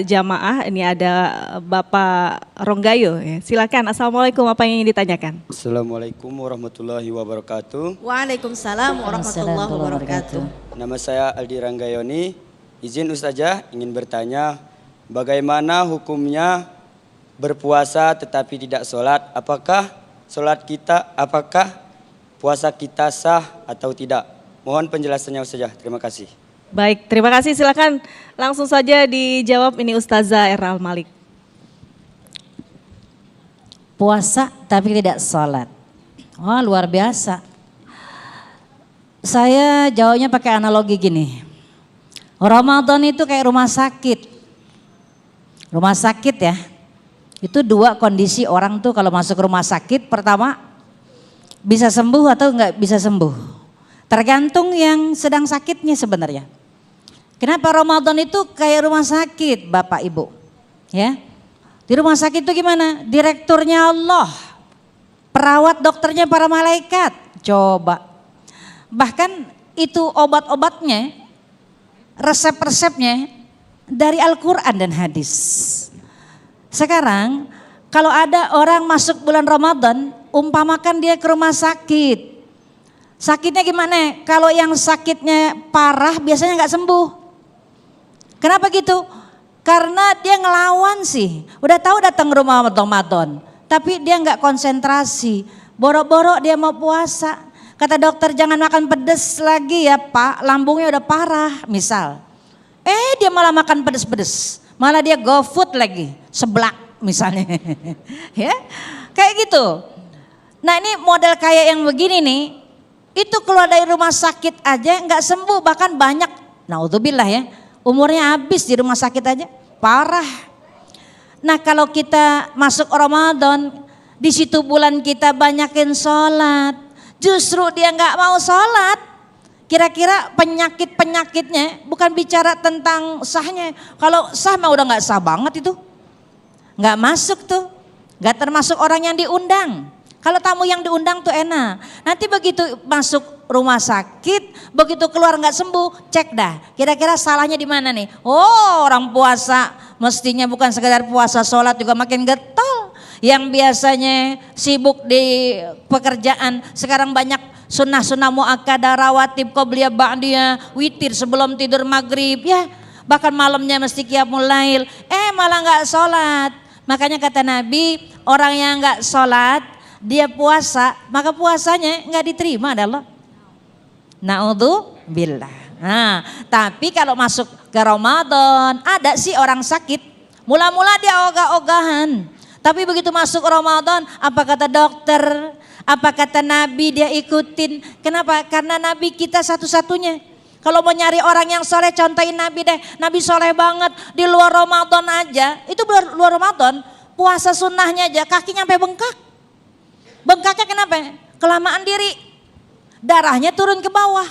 jamaah. Ini ada Bapak Ronggayo. Ya. Silakan. Assalamualaikum, apa yang ingin ditanyakan? Assalamualaikum warahmatullahi wabarakatuh. Waalaikumsalam warahmatullahi wabarakatuh. Nama saya Aldi Ranggayoni. Izin Ustazah ingin bertanya, bagaimana hukumnya berpuasa tetapi tidak sholat? Apakah puasa kita sah atau tidak? Mohon penjelasannya Ustazah, terima kasih. Baik, terima kasih. Silakan langsung saja dijawab ini Ustazah Era Malik. Puasa tapi tidak sholat. Wah, luar biasa. Saya jawabnya pakai analogi gini. Ramadan itu kayak rumah sakit. Rumah sakit ya. Itu dua kondisi orang tuh kalau masuk rumah sakit. Pertama, bisa sembuh atau enggak bisa sembuh. Tergantung yang sedang sakitnya sebenarnya. Kenapa Ramadan itu kayak rumah sakit Bapak Ibu? Ya. Di rumah sakit itu gimana? Direkturnya Allah. Perawat dokternya para malaikat. Coba. Bahkan itu obat-obatnya, resep-resepnya dari Al-Quran dan hadis. Sekarang kalau ada orang masuk bulan Ramadan, umpamakan dia ke rumah sakit. Sakitnya gimana? Kalau yang sakitnya parah biasanya nggak sembuh. Kenapa gitu? Karena dia ngelawan sih. Udah tahu datang ke rumah Ramadan, tapi dia nggak konsentrasi. Boro-boro dia mau puasa. Kata dokter jangan makan pedes lagi ya Pak, lambungnya udah parah misal. Dia malah makan pedes-pedes, malah dia go food lagi, seblak misalnya. Ya, kayak gitu. Nah ini model kayak yang begini nih, itu keluar dari rumah sakit aja nggak sembuh, bahkan banyak, naudzubillah ya, umurnya habis di rumah sakit aja, parah. Nah kalau kita masuk Ramadan, di situ bulan kita banyakin sholat. Justru dia nggak mau sholat. Kira-kira penyakit-penyakitnya bukan bicara tentang sahnya. Kalau sah mah udah nggak sah banget itu. Nggak masuk tuh. Nggak termasuk orang yang diundang. Kalau tamu yang diundang tuh enak. Nanti begitu masuk rumah sakit, begitu keluar nggak sembuh, cek dah. Kira-kira salahnya di mana nih? Oh orang puasa mestinya bukan sekedar puasa, sholat juga makin getol. Yang biasanya sibuk di pekerjaan, sekarang banyak sunnah-sunnah muakkadah, rawatib, qobliyah, ba'diyah, witir sebelum tidur maghrib ya. Bahkan malamnya mesti qiyamul lail, malah nggak sholat. Makanya kata Nabi, orang yang nggak sholat, dia puasa, maka puasanya nggak diterima ada Allah. Na'udzubillah. Nah, tapi kalau masuk ke Ramadan, ada sih orang sakit, mula-mula dia ogah-ogahan. Tapi begitu masuk Ramadan, apa kata dokter, apa kata Nabi dia ikutin. Kenapa? Karena Nabi kita satu-satunya. Kalau mau nyari orang yang soleh, contohin Nabi deh. Nabi soleh banget, di luar Ramadan aja. Itu luar Ramadan, puasa sunnahnya aja, kakinya sampai bengkak. Bengkaknya kenapa? Kelamaan diri. Darahnya turun ke bawah.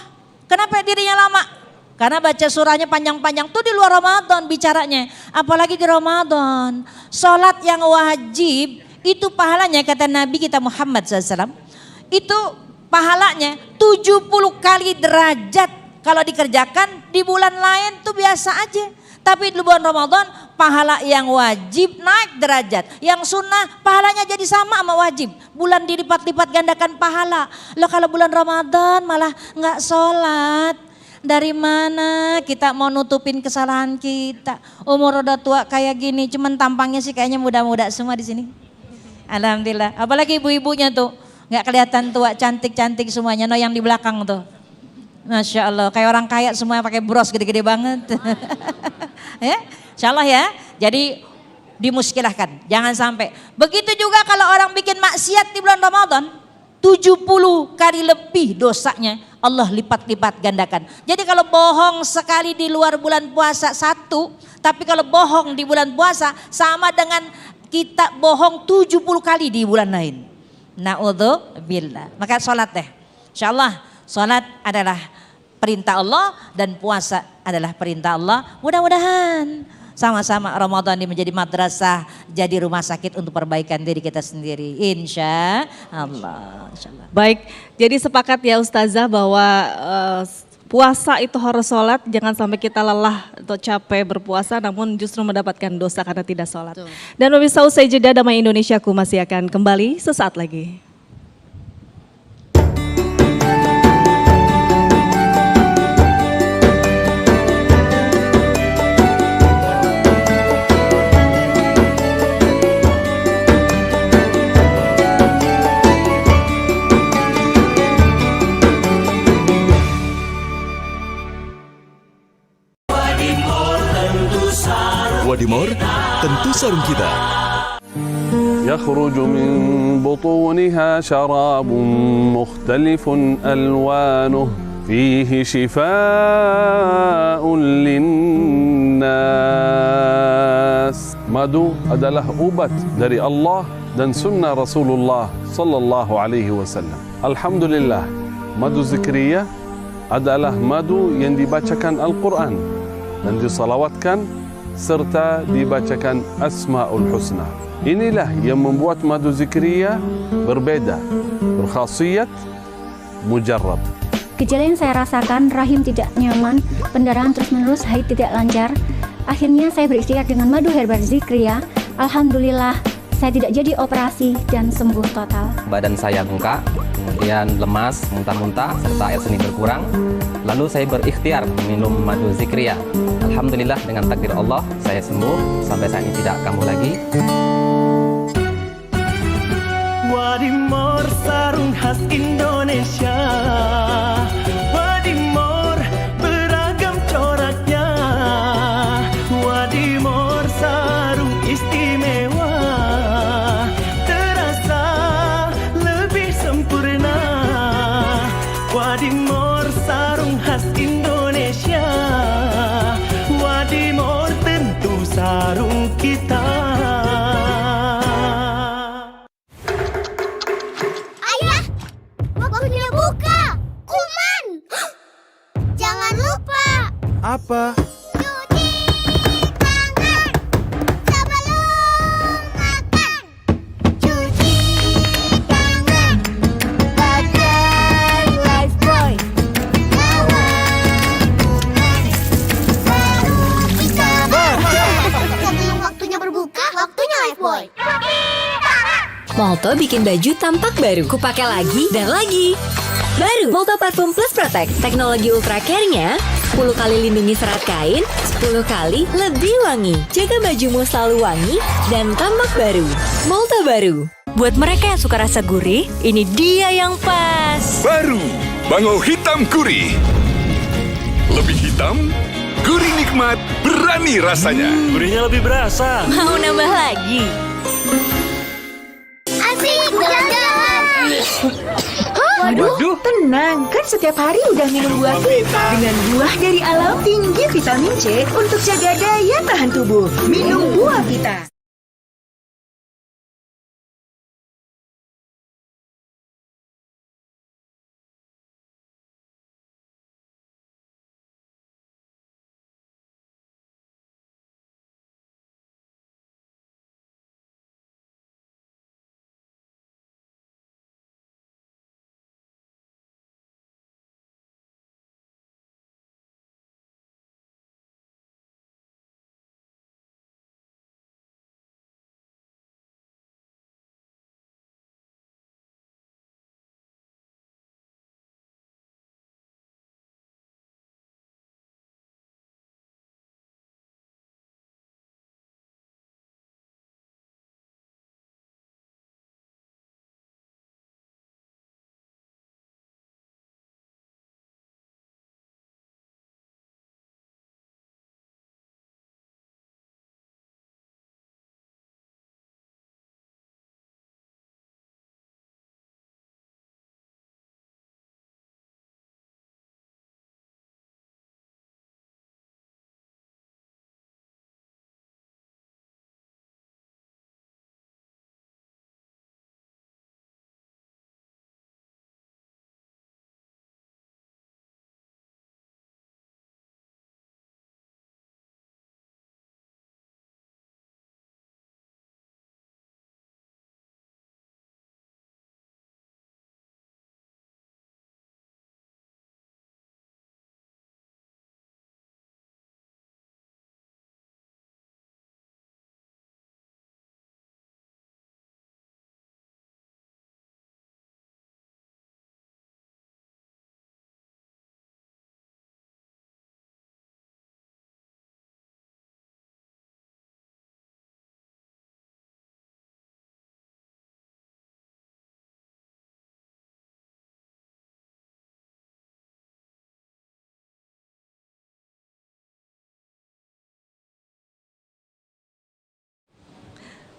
Kenapa dirinya lama? Karena baca surahnya panjang-panjang tuh di luar Ramadan bicaranya. Apalagi di Ramadan. Sholat yang wajib itu pahalanya kata Nabi kita Muhammad SAW. Itu pahalanya 70 kali derajat. Kalau dikerjakan di bulan lain tuh biasa aja. Tapi di bulan Ramadan pahala yang wajib naik derajat. Yang sunnah pahalanya jadi sama sama wajib. Bulan dilipat-lipat gandakan pahala. Loh kalau bulan Ramadan malah nggak sholat. Dari mana kita mau nutupin kesalahan kita? Umur udah tua kayak gini, cuman tampangnya sih kayaknya muda-muda semua di sini. Alhamdulillah. Apalagi ibu-ibunya tuh nggak kelihatan tua, cantik-cantik semuanya. No yang di belakang tuh, masya Allah, kayak orang kaya semua pakai bros gede-gede banget. Ya, insya Allah ya. Jadi dimuskilahkan, jangan sampai. Begitu juga kalau orang bikin maksiat di bulan Ramadan, 70 kali lebih dosanya Allah lipat-lipat gandakan. Jadi kalau bohong sekali di luar bulan puasa 1, tapi kalau bohong di bulan puasa sama dengan kita bohong 70 kali di bulan lain. Na'udzubillah. Maka sholat deh. Insya Allah sholat adalah perintah Allah dan puasa adalah perintah Allah. Mudah-mudahan sama-sama Ramadan ini menjadi madrasah, jadi rumah sakit untuk perbaikan diri kita sendiri. Insya Allah. Baik, jadi sepakat ya Ustazah bahwa puasa itu harus sholat, jangan sampai kita lelah atau capek berpuasa namun justru mendapatkan dosa karena tidak sholat. Dan pemirsa, usai jeda Damai Indonesiaku masih akan kembali sesaat lagi. Wadimor, tentu sarung kita. يخرج من بطونها شراب مختلف ألوانه فيه شفاء للناس. Madu adalah obat dari Allah dan sunnah Rasulullah sallallahu alaihi wasallam. Alhamdulillah, madu zikriyah adalah madu yang dibacakan Al-Quran dan disalawatkan serta dibacakan Asmaul Husna. Inilah yang membuat madu zikriyah berbeda, berkhasiat mujarrab. Gejala yang saya rasakan, rahim tidak nyaman, pendarahan terus-menerus, haid tidak lancar. Akhirnya saya berikhtiar dengan madu herbal zikriyah. Alhamdulillah, saya tidak jadi operasi dan sembuh total. Badan saya bengkak, kemudian lemas, muntah-muntah, serta air seni berkurang. Lalu saya berikhtiar minum madu zikriyah. Alhamdulillah dengan takdir Allah saya sembuh, sampai saat ini tidak kambuh lagi. Wadimor sarung khas Indonesia. Wadimor beragam coraknya. Wadimor sarung istimewa, terasa lebih sempurna. Wadimor sarung khas Indonesia. Wadimor tentu sarung kita. Ayah, waktunya buka. Kuman. Jangan lupa. Apa? Cuci tangan sebelum makan. Cuci tangan pakai Lifebuoy. Lawan kuman baru bisa baca. Sebelum waktunya berbuka, waktunya Lifebuoy. Molto bikin baju tampak baru. Kupakai lagi dan lagi. Baru Molto Parfum Plus Protect. Teknologi Ultra Care-nya 10 kali lindungi serat kain, 10 kali lebih wangi. Jaga bajumu selalu wangi dan tampak baru. Molto baru. Buat mereka yang suka rasa gurih, ini dia yang pas. Baru Bango Hitam Gurih. Lebih hitam, gurih nikmat, berani rasanya. Gurihnya lebih berasa. Mau nambah lagi? Asik jalan-jalan. Waduh, tenang, kan setiap hari udah minum buah vita. Dengan buah dari alam tinggi vitamin C untuk jaga daya tahan tubuh. Minum buah vita.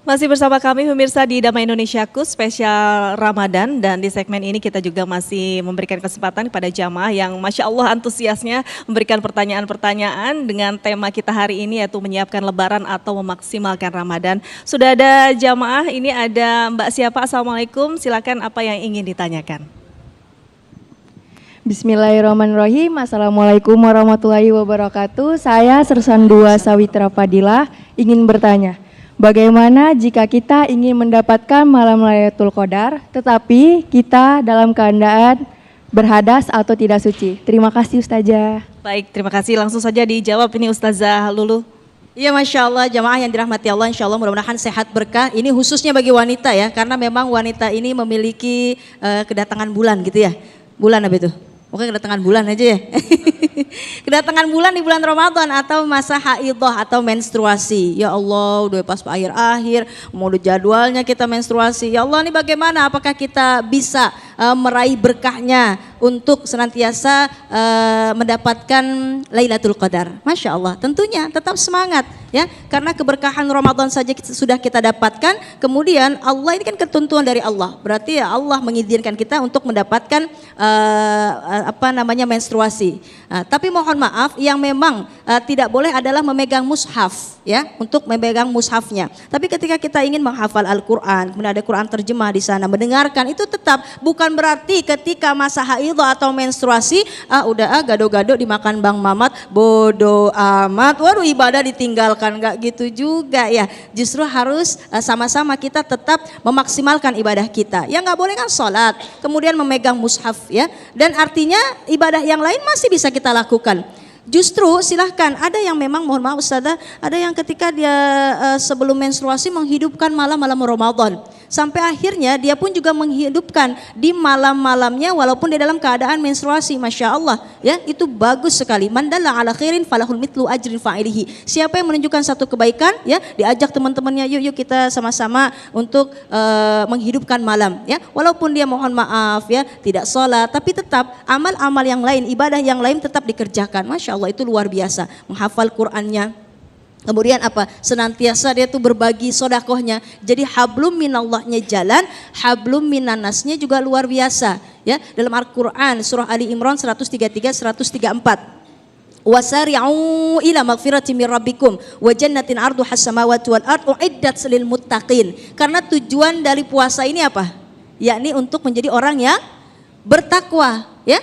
Masih bersama kami pemirsa di Damai Indonesiaku spesial Ramadan, dan di segmen ini kita juga masih memberikan kesempatan kepada jamaah yang Masya Allah antusiasnya memberikan pertanyaan-pertanyaan dengan tema kita hari ini yaitu menyiapkan lebaran atau memaksimalkan Ramadan. Sudah ada jamaah, ini ada Mbak siapa? Assalamualaikum, silakan apa yang ingin ditanyakan. Bismillahirrahmanirrahim. Assalamualaikum warahmatullahi wabarakatuh. Saya Sersan 2 Sawitra Fadilah ingin bertanya, bagaimana jika kita ingin mendapatkan malam Lailatul Qadar tetapi kita dalam keadaan berhadas atau tidak suci? Terima kasih Ustazah. Baik, terima kasih. Langsung saja dijawab ini Ustazah Lulu. Iya, Masya Allah, jamaah yang dirahmati Allah, insya Allah mudah-mudahan sehat berkah. Ini khususnya bagi wanita ya, karena memang wanita ini memiliki kedatangan bulan gitu ya. Bulan apa itu? Pokoknya kedatangan bulan aja ya. Kedatangan bulan di bulan Ramadan atau masa haidah atau menstruasi. Ya Allah, udah pas akhir-akhir, mau udah jadwalnya kita menstruasi. Ya Allah, ini bagaimana? Apakah kita bisa meraih berkahnya untuk senantiasa mendapatkan Lailatul Qadar? Masya Allah, tentunya tetap semangat ya, karena keberkahan Ramadan saja sudah kita dapatkan. Kemudian Allah ini kan ketentuan dari Allah, berarti ya Allah mengizinkan kita untuk mendapatkan menstruasi. Tapi mohon maaf, yang memang tidak boleh adalah memegang mushaf ya, untuk memegang mushafnya. Tapi ketika kita ingin menghafal Al-Quran, kemudian ada Quran terjemah di sana, mendengarkan, itu tetap bukan berarti ketika masa haidah atau menstruasi gado-gado dimakan Bang Mamat, bodoh amat, waduh ibadah ditinggalkan, enggak gitu juga ya. Justru harus sama-sama kita tetap memaksimalkan ibadah kita. Yang enggak boleh kan sholat, kemudian memegang mushaf ya, dan artinya ibadah yang lain masih bisa kita lakukan. Justru silahkan, ada yang memang mohon maaf Ustazah, ada yang ketika dia sebelum menstruasi menghidupkan malam-malam Ramadan. Sampai akhirnya dia pun juga menghidupkan di malam-malamnya walaupun di dalam keadaan menstruasi. Masya Allah ya, itu bagus sekali. Man dalla ala khairin falahul mitlu ajrin fa'ilihi. Siapa yang menunjukkan satu kebaikan ya, diajak teman-temannya, yuk kita sama-sama untuk menghidupkan malam ya. Walaupun dia mohon maaf ya tidak sholat, tapi tetap amal-amal yang lain, ibadah yang lain tetap dikerjakan. Masya Allah, itu luar biasa. Menghafal Qur'annya, kemudian apa? Senantiasa dia tuh berbagi sodakohnya. Jadi hablum minallahnya jalan, hablum minannasnya juga luar biasa. Ya, dalam Al-Quran surah Ali Imran 133, 134. Wasari'u ila magfirati min rabbikum wa jannatin arduhas samawati wal ardu uiddat lil muttaqin. Karena tujuan dari puasa ini apa? Yakni untuk menjadi orang yang bertakwa, ya.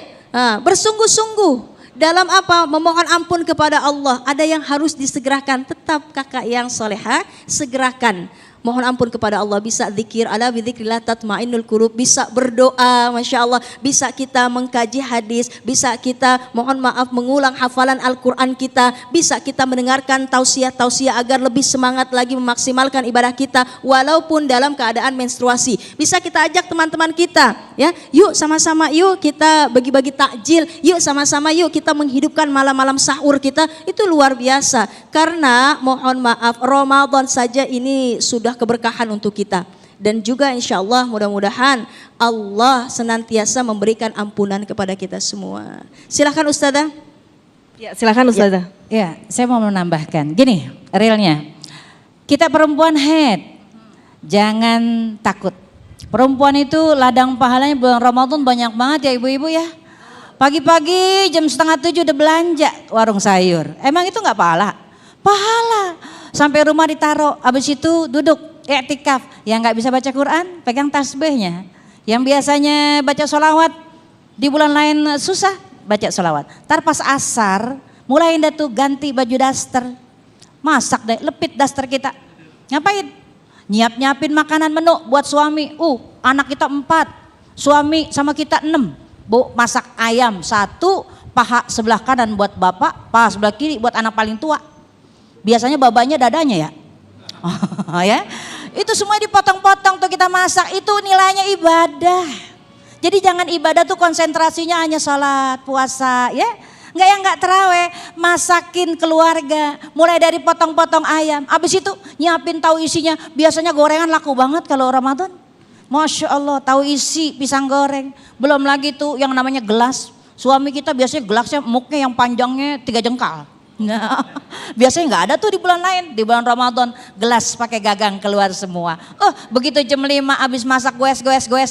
Bersungguh-sungguh dalam apa? Memohon ampun kepada Allah. Ada yang harus disegerakan. Tetap kakak yang solehah, segerakan. Mohon ampun kepada Allah, bisa zikir, ala bidzikrillah tatmainnul qulub, bisa berdoa, Masya Allah, bisa kita mengkaji hadis, bisa kita mohon maaf mengulang hafalan Al-Quran kita, bisa kita mendengarkan tausiah-tausiah agar lebih semangat lagi memaksimalkan ibadah kita walaupun dalam keadaan menstruasi. Bisa kita ajak teman-teman kita, ya, yuk sama-sama yuk kita bagi-bagi takjil, yuk sama-sama yuk kita menghidupkan malam-malam sahur kita. Itu luar biasa, karena mohon maaf Ramadan saja ini sudah keberkahan untuk kita, dan juga insya Allah mudah-mudahan Allah senantiasa memberikan ampunan kepada kita semua. Silakan Ustazah. Ya, silakan Ustazah. Ya, saya mau menambahkan gini, realnya kita perempuan head, jangan takut. Perempuan itu ladang pahalanya bulan Ramadan banyak banget ya ibu-ibu ya. Pagi-pagi jam 6:30 udah belanja warung sayur. Emang itu nggak pahala? Pahala. Sampai rumah ditaruh, habis itu duduk i'tikaf. Yang nggak bisa baca Quran, pegang tasbihnya. Yang biasanya baca sholawat, di bulan lain susah baca sholawat. Ntar pas asar, mulai dah tuh ganti baju daster. Masak deh, lepit daster kita. Ngapain? Nyiapin makanan menu buat suami. Anak kita 4, suami sama kita 6. Bu, masak ayam 1, paha sebelah kanan buat bapak, paha sebelah kiri buat anak paling tua. Biasanya babanya dadanya ya. Ya. Itu semua dipotong-potong tuh kita masak, itu nilainya ibadah. Jadi jangan ibadah tuh konsentrasinya hanya sholat, puasa ya. Nggak terawih, masakin keluarga. Mulai dari potong-potong ayam, habis itu nyiapin tahu isinya. Biasanya gorengan laku banget kalau Ramadan. Masya Allah, tahu isi pisang goreng. Belum lagi tuh yang namanya gelas. Suami kita biasanya gelasnya muknya yang panjangnya 3 jengkal. Nah, biasanya nggak ada tuh di bulan lain. Di bulan Ramadan gelas pakai gagang keluar semua. Oh, begitu jam 5 habis masak goes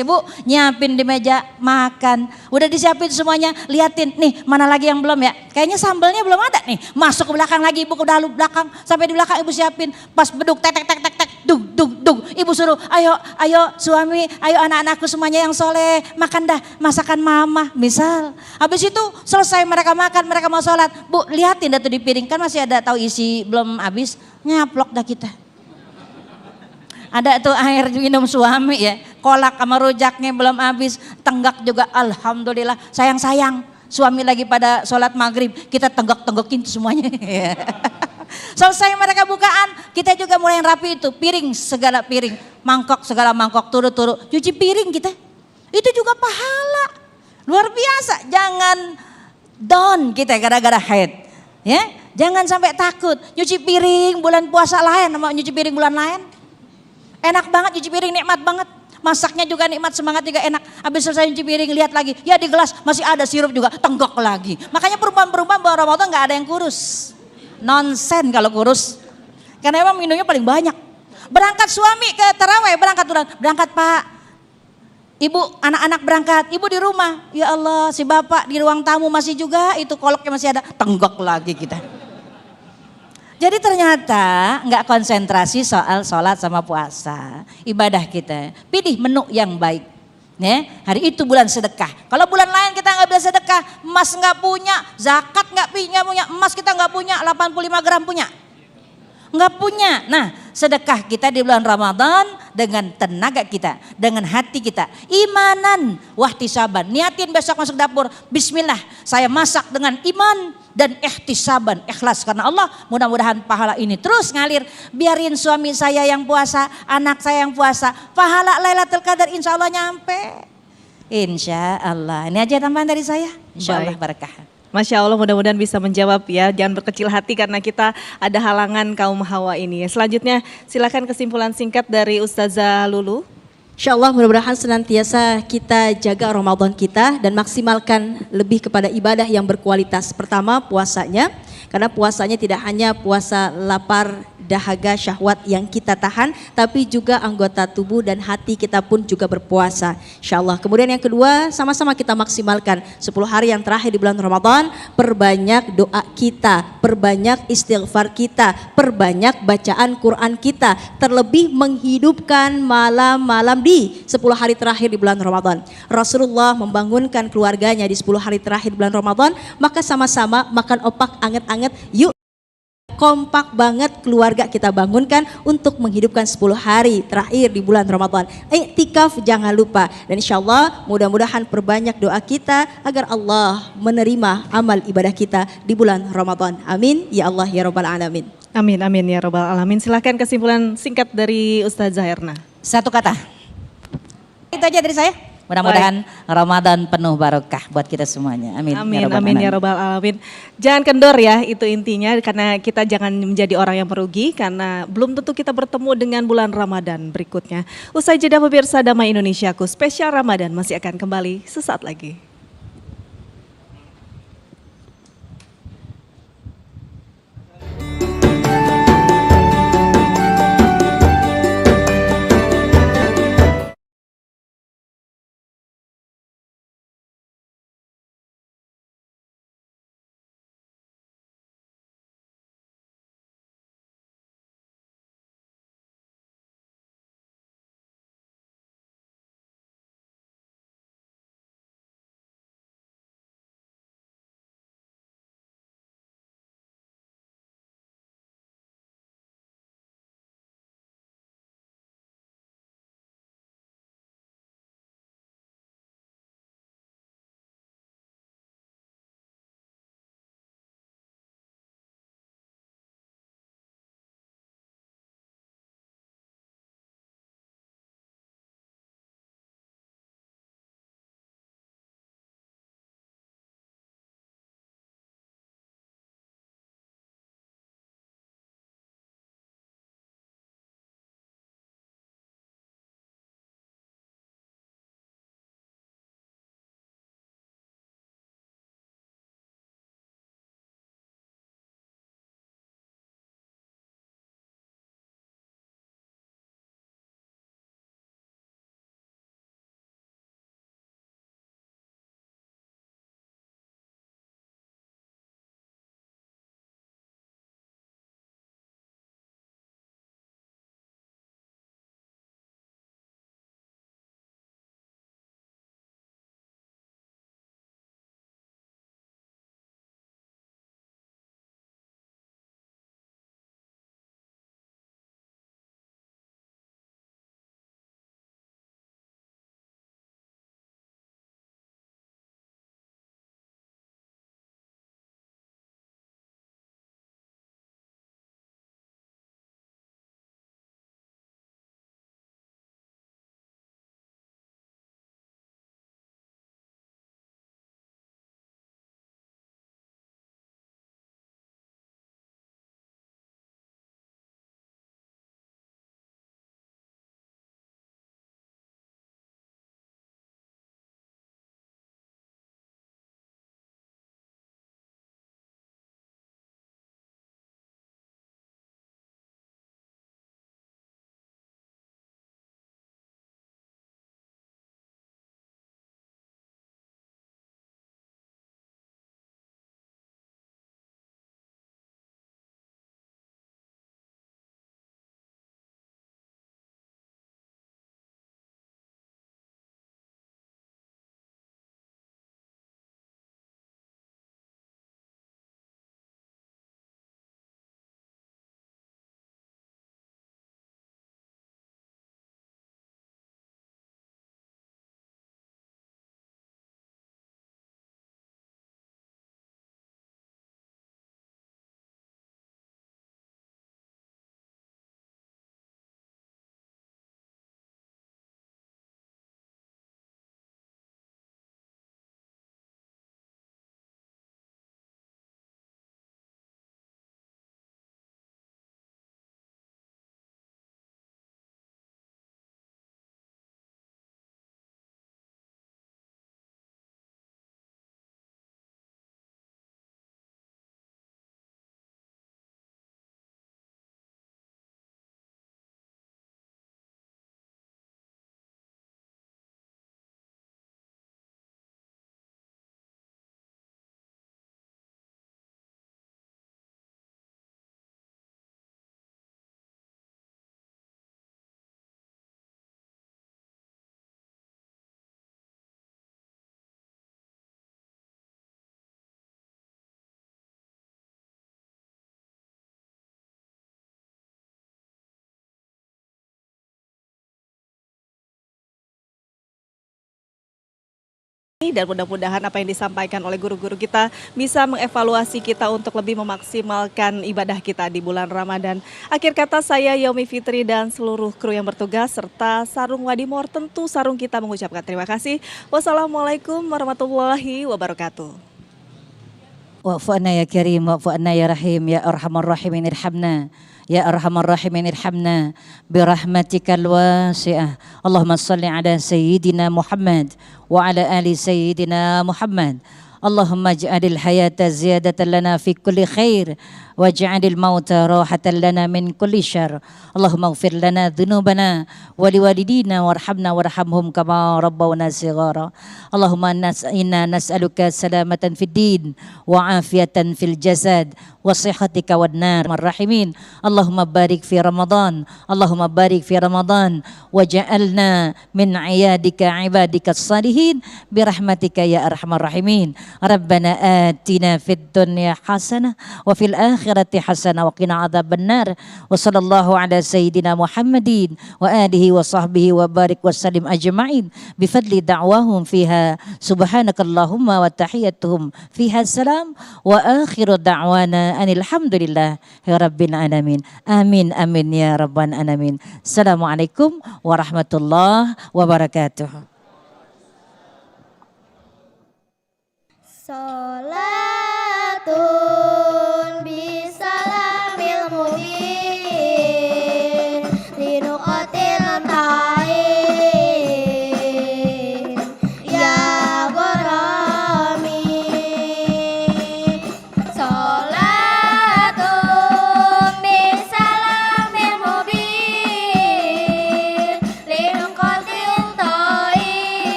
ibu, nyiapin di meja makan. Udah disiapin semuanya, liatin nih mana lagi yang belum ya. Kayaknya sambelnya belum ada nih. Masuk ke belakang lagi ibu, ke dalam belakang sampai di belakang ibu siapin. Pas beduk tek tek tek tek tek dug dug dug. Ibu suruh, ayo suami, ayo anak-anakku semuanya yang soleh, makan dah masakan mama. Misal, habis itu selesai mereka makan, mereka mau sholat. Bu, lihatin dah tuh di piring, kan masih ada tahu isi belum habis, nyaplok dah kita. Ada tuh air minum suami ya, kolak sama rujaknya belum habis, tenggak juga alhamdulillah. Sayang-sayang, suami lagi pada sholat maghrib, kita tenggak-tenggokin tuh semuanya. Selesai mereka bukaan, kita juga mulai rapi itu, piring segala piring, mangkok segala mangkok, turu-turu, cuci piring kita. Itu juga pahala. Luar biasa, jangan down kita gara-gara haid. Ya, jangan sampai takut. Nyuci piring bulan puasa lain sama nyuci piring bulan lain. Enak banget nyuci piring, nikmat banget. Masaknya juga nikmat, semangat juga enak. Habis selesai nyuci piring lihat lagi, ya di gelas masih ada sirup juga, tenggok lagi. Makanya perempuan-perempuan bahwa Ramadan nggak ada yang kurus. Nonsen kalau kurus. Karena emang minumnya paling banyak. Berangkat suami ke taraweh, berangkat Pak. Ibu, anak-anak berangkat, ibu di rumah. Ya Allah, si bapak di ruang tamu masih juga, itu koloknya masih ada, tenggok lagi kita. Jadi ternyata nggak konsentrasi soal sholat sama puasa, ibadah kita. Pilih menu yang baik. Ya, hari itu bulan sedekah. Kalau bulan lain kita nggak bisa sedekah, emas nggak punya, zakat nggak punya, emas kita nggak punya, 85 gram punya. Nggak punya. Nah, sedekah kita di bulan Ramadan dengan tenaga kita, dengan hati kita. Imanan, wahtisaban. Niatin besok masuk dapur, bismillah, saya masak dengan iman dan ihtisaban, ikhlas karena Allah. Mudah-mudahan pahala ini terus ngalir. Biarin suami saya yang puasa, anak saya yang puasa. Pahala Lailatul Qadar insya Allah nyampe. Insya Allah. Ini aja tambahan dari saya. Insya Allah berkah. Masya Allah, mudah-mudahan bisa menjawab ya. Jangan berkecil hati karena kita ada halangan kaum hawa ini. Selanjutnya silakan kesimpulan singkat dari Ustazah Lulu. Insya Allah mudah-mudahan senantiasa kita jaga Ramadan kita dan maksimalkan lebih kepada ibadah yang berkualitas. Pertama puasanya, karena puasanya tidak hanya puasa lapar, dahaga, syahwat yang kita tahan, tapi juga anggota tubuh dan hati kita pun juga berpuasa. Insya Allah. Kemudian yang kedua, sama-sama kita maksimalkan 10 hari yang terakhir di bulan Ramadan, perbanyak doa kita, perbanyak istighfar kita, perbanyak bacaan Quran kita, terlebih menghidupkan malam-malam di 10 hari terakhir di bulan Ramadan. Rasulullah membangunkan keluarganya di 10 hari terakhir di bulan Ramadan, maka sama-sama makan opak anget-anget, yuk kompak banget keluarga kita bangunkan untuk menghidupkan 10 hari terakhir di bulan Ramadan. Iktikaf jangan lupa, dan insya Allah mudah-mudahan perbanyak doa kita agar Allah menerima amal ibadah kita di bulan Ramadan. Amin ya Allah ya Rabbal Alamin. Amin amin ya Rabbal Alamin. Silakan kesimpulan singkat dari Ustazah Erna. Satu kata. Itu aja dari saya. Mudah-mudahan Ramadan penuh barokah buat kita semuanya. Amin. Amin, amin ya Rabbal Alamin. Jangan kendor ya, itu intinya, karena kita jangan menjadi orang yang merugi karena belum tentu kita bertemu dengan bulan Ramadan berikutnya. Usai jeda pemirsa Damai Indonesiaku, spesial Ramadan masih akan kembali sesaat lagi. Dan mudah-mudahan apa yang disampaikan oleh guru-guru kita bisa mengevaluasi kita untuk lebih memaksimalkan ibadah kita di bulan Ramadan. Akhir kata saya Yaumi Fitri dan seluruh kru yang bertugas serta Sarung Wadimor, tentu Sarung kita mengucapkan terima kasih. Wassalamualaikum warahmatullahi wabarakatuh. Wa'fu'anna ya Karim, wa'fu'anna ya Rahim, ya Arhamar Rahimin irhamna. Ya Arhamar Rahimin irhamna birahmatikal wasi'ah. Allahumma salli ala Sayyidina Muhammad wa ala ali Sayyidina Muhammad. Allahumma ja'alil hayata ziyadatan lana fi kulli khair waj'alil mauta rahatan lana min kulli syarr. Allahumma ighfir lana dhunubana wa liwalidina warhamna warhamhum kama rabbawna shighara. Allahumma inna nas'aluka salamatan fid din wa afiyatan fil jasad wa sihhatika wan nar rahimin. Allahumma barik fi Ramadan, Allahumma barik fi Ramadan waj'alna min iyadika ibadika salihin birahmatika ya arhamar rahimin. Rabbana atina fid dunya hasanah wa fil akhirati hasanah wa qina adzabannar. Wa sallallahu ala sayyidina Muhammadin wa alihi wa sahbihi wa barik wa sallim ajma'in bi fadli da'wahum fiha subhanakallahumma wa tahiyyatuhum fiha salam wa akhiru da'wana anil hamdulillah rabbil alamin. Amin amin ya rabbal alamin. Assalamualaikum warahmatullahi wabarakatuh. Salatul